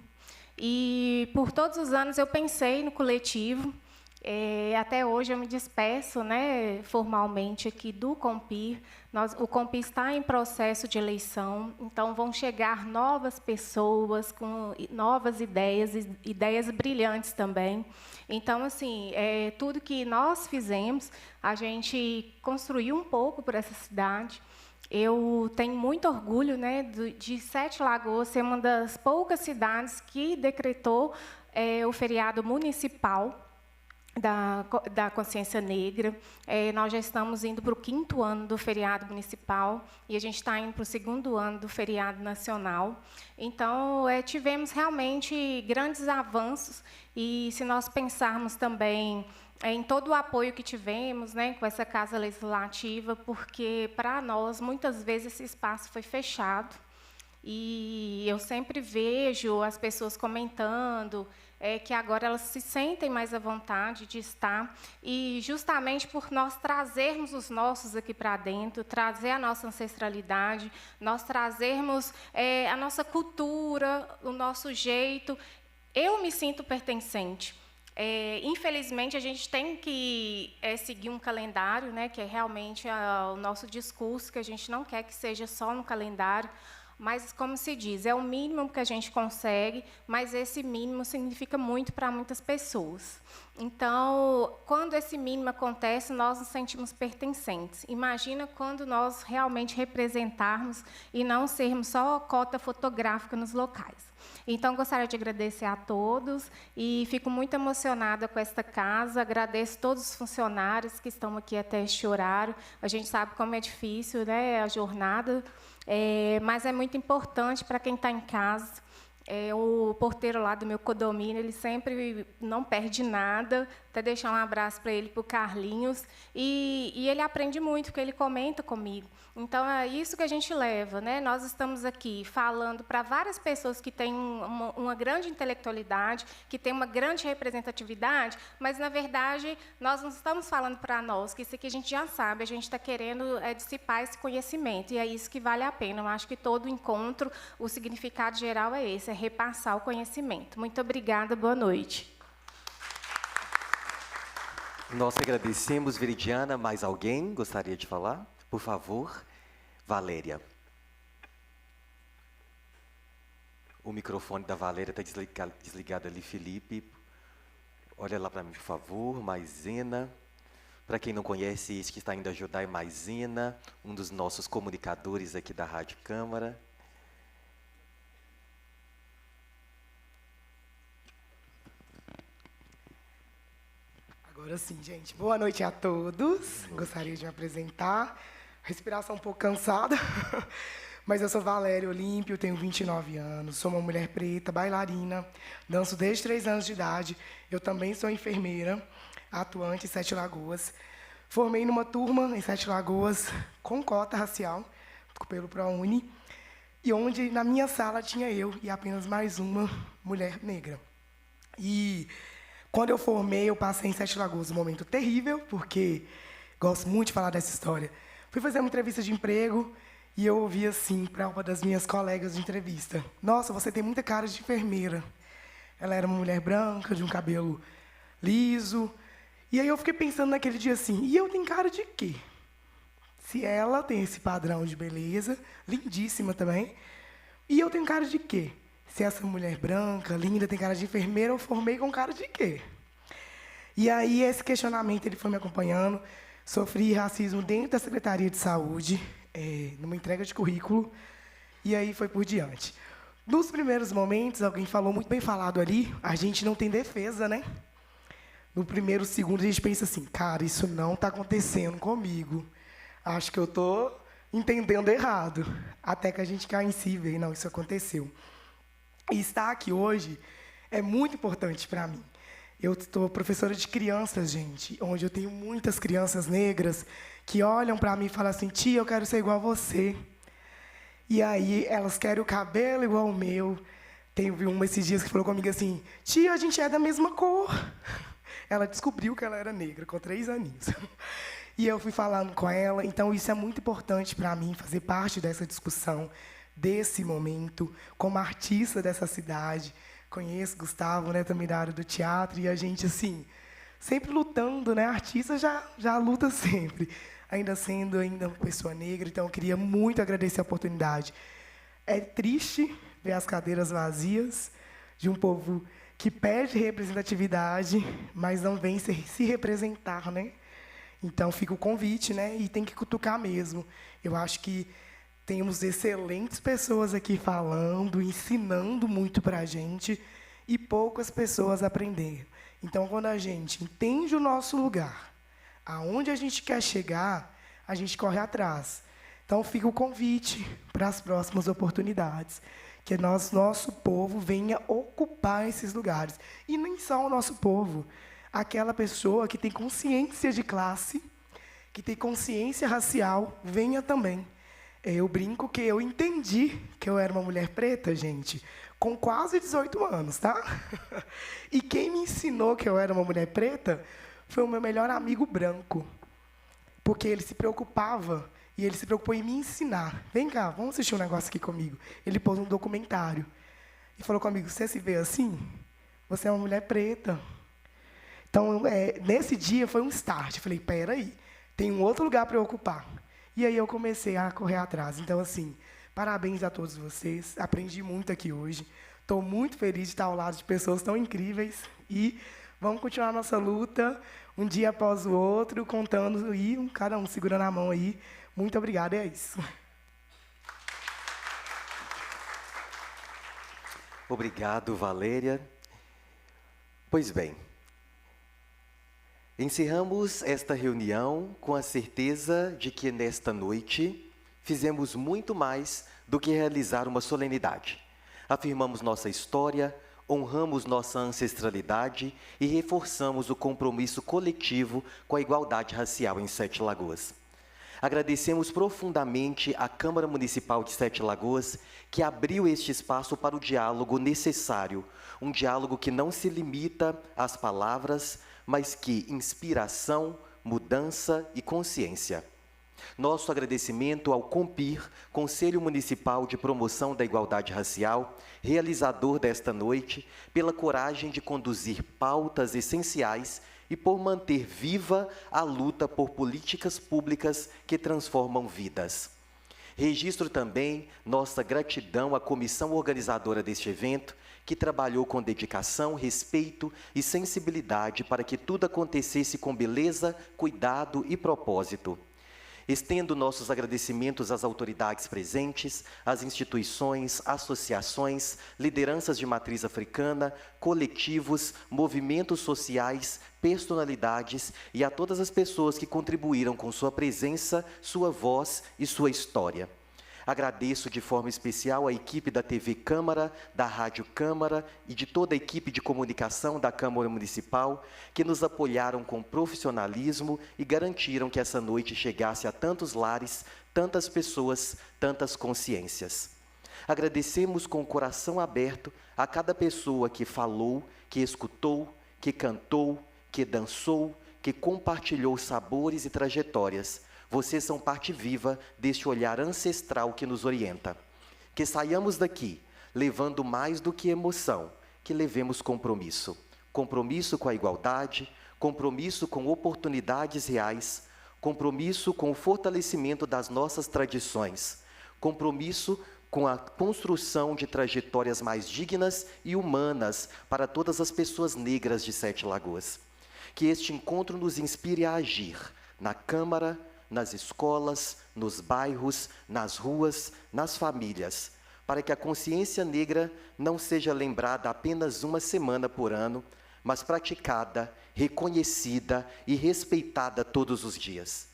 E, por todos os anos, eu pensei no coletivo. Até hoje, eu me despeço, né, formalmente aqui do Compir. O Compir está em processo de eleição, então vão chegar novas pessoas com novas ideias, ideias brilhantes também. Então, assim, tudo que nós fizemos, a gente construiu um pouco por essa cidade. Eu tenho muito orgulho, né, de Sete Lagoas ser uma das poucas cidades que decretou o feriado municipal da consciência negra. Nós já estamos indo para o 5º ano do feriado municipal e a gente está indo para o 2º ano do feriado nacional. Então, tivemos realmente grandes avanços, e se nós pensarmos também em todo o apoio que tivemos, né, com essa Casa Legislativa, porque, para nós, muitas vezes esse espaço foi fechado, e eu sempre vejo as pessoas comentando que agora elas se sentem mais à vontade de estar, e justamente por nós trazermos os nossos aqui para dentro, trazer a nossa ancestralidade, nós trazermos a nossa cultura, o nosso jeito, eu me sinto pertencente. Infelizmente, a gente tem que seguir um calendário, né, que é realmente o nosso discurso, que a gente não quer que seja só no calendário, mas, como se diz, é o mínimo que a gente consegue, mas esse mínimo significa muito para muitas pessoas. Então, quando esse mínimo acontece, nós nos sentimos pertencentes. Imagina quando nós realmente representarmos e não sermos só cota fotográfica nos locais. Então, gostaria de agradecer a todos e fico muito emocionada com esta casa. Agradeço todos os funcionários que estão aqui até este horário. A gente sabe como é difícil, né, a jornada, mas é muito importante para quem está em casa. O porteiro lá do meu condomínio, ele sempre não perde nada, até deixar um abraço para ele, para o Carlinhos, e ele aprende muito, porque ele comenta comigo. Então, é isso que a gente leva, né? Nós estamos aqui falando para várias pessoas que têm uma grande intelectualidade, que têm uma grande representatividade, mas, na verdade, nós não estamos falando para nós, que isso aqui a gente já sabe, a gente está querendo dissipar esse conhecimento, e é isso que vale a pena. Eu acho que todo encontro, o significado geral é esse, é repassar o conhecimento. Muito obrigada, boa noite. Nós agradecemos, Veridiana. Mais alguém gostaria de falar? Por favor. Valéria. O microfone da Valéria está desligado ali, Felipe. Olha lá para mim, por favor. Maisena. Para quem não conhece, esse que está indo ajudar é Maisena, um dos nossos comunicadores aqui da Rádio Câmara. Agora sim, gente. Boa noite a todos. Gostaria de me apresentar. Respiração um pouco cansada, mas eu sou Valéria Olímpio, tenho 29 anos, sou uma mulher preta, bailarina, danço desde 3 anos de idade. Eu também sou enfermeira, atuante em Sete Lagoas. Formei numa turma em Sete Lagoas com cota racial, pelo ProUni, e onde na minha sala tinha eu e apenas mais uma mulher negra. E quando eu formei, eu passei em Sete Lagoas um momento terrível, porque gosto muito de falar dessa história. Fui fazer uma entrevista de emprego e eu ouvi assim para uma das minhas colegas de entrevista: nossa, você tem muita cara de enfermeira. Ela era uma mulher branca, de um cabelo liso. E aí eu fiquei pensando naquele dia assim, e eu tenho cara de quê? Se ela tem esse padrão de beleza, lindíssima também, e eu tenho cara de quê? Se essa mulher branca, linda, tem cara de enfermeira, eu formei com cara de quê? E aí esse questionamento ele foi me acompanhando. Sofri racismo dentro da Secretaria de Saúde, numa entrega de currículo, e aí foi por diante. Nos primeiros momentos, alguém falou muito bem falado ali, a gente não tem defesa, né? No primeiro segundo, a gente pensa assim, cara, isso não está acontecendo comigo. Acho que eu estou entendendo errado. Até que a gente cai em si e vê, não, isso aconteceu. E estar aqui hoje é muito importante para mim. Eu estou professora de crianças, gente, onde eu tenho muitas crianças negras que olham para mim e falam assim, tia, eu quero ser igual a você. E aí elas querem o cabelo igual ao meu. Teve uma esses dias que falou comigo assim, tia, a gente é da mesma cor. Ela descobriu que ela era negra com 3 aninhos. E eu fui falando com ela, então isso é muito importante para mim, fazer parte dessa discussão, desse momento, como artista dessa cidade. Conheço Gustavo, né, também da área do teatro, e a gente, assim, sempre lutando, né? Artista já luta sempre, ainda sendo uma pessoa negra, então eu queria muito agradecer a oportunidade. É triste ver as cadeiras vazias de um povo que pede representatividade, mas não vem se representar, né? Então fica o convite, né? E tem que cutucar mesmo. Eu acho que temos excelentes pessoas aqui falando, ensinando muito para a gente, e poucas pessoas aprendendo. Então, quando a gente entende o nosso lugar, aonde a gente quer chegar, a gente corre atrás. Então, fica o convite para as próximas oportunidades, que nosso povo venha ocupar esses lugares. E nem só o nosso povo, aquela pessoa que tem consciência de classe, que tem consciência racial, venha também. Eu brinco que eu entendi que eu era uma mulher preta, gente, com quase 18 anos, tá? E quem me ensinou que eu era uma mulher preta foi o meu melhor amigo branco. Porque ele se preocupava, e ele se preocupou em me ensinar. Vem cá, vamos assistir um negócio aqui comigo. Ele pôs um documentário e falou comigo, você se vê assim? Você é uma mulher preta. Então, nesse dia foi um start. Eu falei, peraí, tem um outro lugar para eu ocupar. E aí eu comecei a correr atrás. Então, assim, parabéns a todos vocês. Aprendi muito aqui hoje. Estou muito feliz de estar ao lado de pessoas tão incríveis. E vamos continuar a nossa luta, um dia após o outro, contando e cada um segurando a mão aí. Muito obrigada, é isso. Obrigado, Valéria. Pois bem, encerramos esta reunião com a certeza de que nesta noite fizemos muito mais do que realizar uma solenidade. Afirmamos nossa história, honramos nossa ancestralidade e reforçamos o compromisso coletivo com a igualdade racial em Sete Lagoas. Agradecemos profundamente à Câmara Municipal de Sete Lagoas, que abriu este espaço para o diálogo necessário, um diálogo que não se limita às palavras, mas que inspira ação, mudança e consciência. Nosso agradecimento ao COMPIR, Conselho Municipal de Promoção da Igualdade Racial, realizador desta noite, pela coragem de conduzir pautas essenciais e por manter viva a luta por políticas públicas que transformam vidas. Registro também nossa gratidão à comissão organizadora deste evento, que trabalhou com dedicação, respeito e sensibilidade para que tudo acontecesse com beleza, cuidado e propósito. Estendo nossos agradecimentos às autoridades presentes, às instituições, associações, lideranças de matriz africana, coletivos, movimentos sociais, personalidades e a todas as pessoas que contribuíram com sua presença, sua voz e sua história. Agradeço de forma especial a equipe da TV Câmara, da Rádio Câmara e de toda a equipe de comunicação da Câmara Municipal, que nos apoiaram com profissionalismo e garantiram que essa noite chegasse a tantos lares, tantas pessoas, tantas consciências. Agradecemos com o coração aberto a cada pessoa que falou, que escutou, que cantou, que dançou, que compartilhou sabores e trajetórias. Vocês são parte viva deste olhar ancestral que nos orienta. Que saiamos daqui levando mais do que emoção, que levemos compromisso. Compromisso com a igualdade, compromisso com oportunidades reais, compromisso com o fortalecimento das nossas tradições, compromisso com a construção de trajetórias mais dignas e humanas para todas as pessoas negras de Sete Lagoas. Que este encontro nos inspire a agir na Câmara, nas escolas, nos bairros, nas ruas, nas famílias, para que a consciência negra não seja lembrada apenas uma semana por ano, mas praticada, reconhecida e respeitada todos os dias.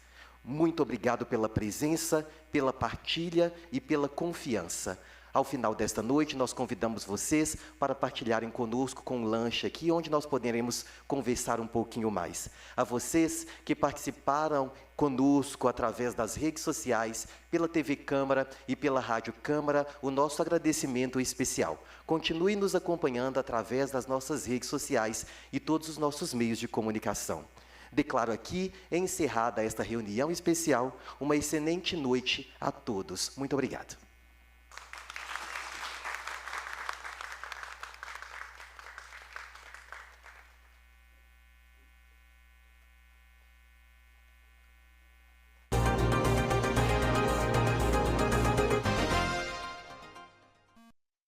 Muito obrigado pela presença, pela partilha e pela confiança. Ao final desta noite, nós convidamos vocês para partilharem conosco com um lanche aqui, onde nós poderemos conversar um pouquinho mais. A vocês que participaram conosco através das redes sociais, pela TV Câmara e pela Rádio Câmara, o nosso agradecimento especial. Continue nos acompanhando através das nossas redes sociais e todos os nossos meios de comunicação. Declaro aqui, encerrada esta reunião especial, uma excelente noite a todos. Muito obrigado.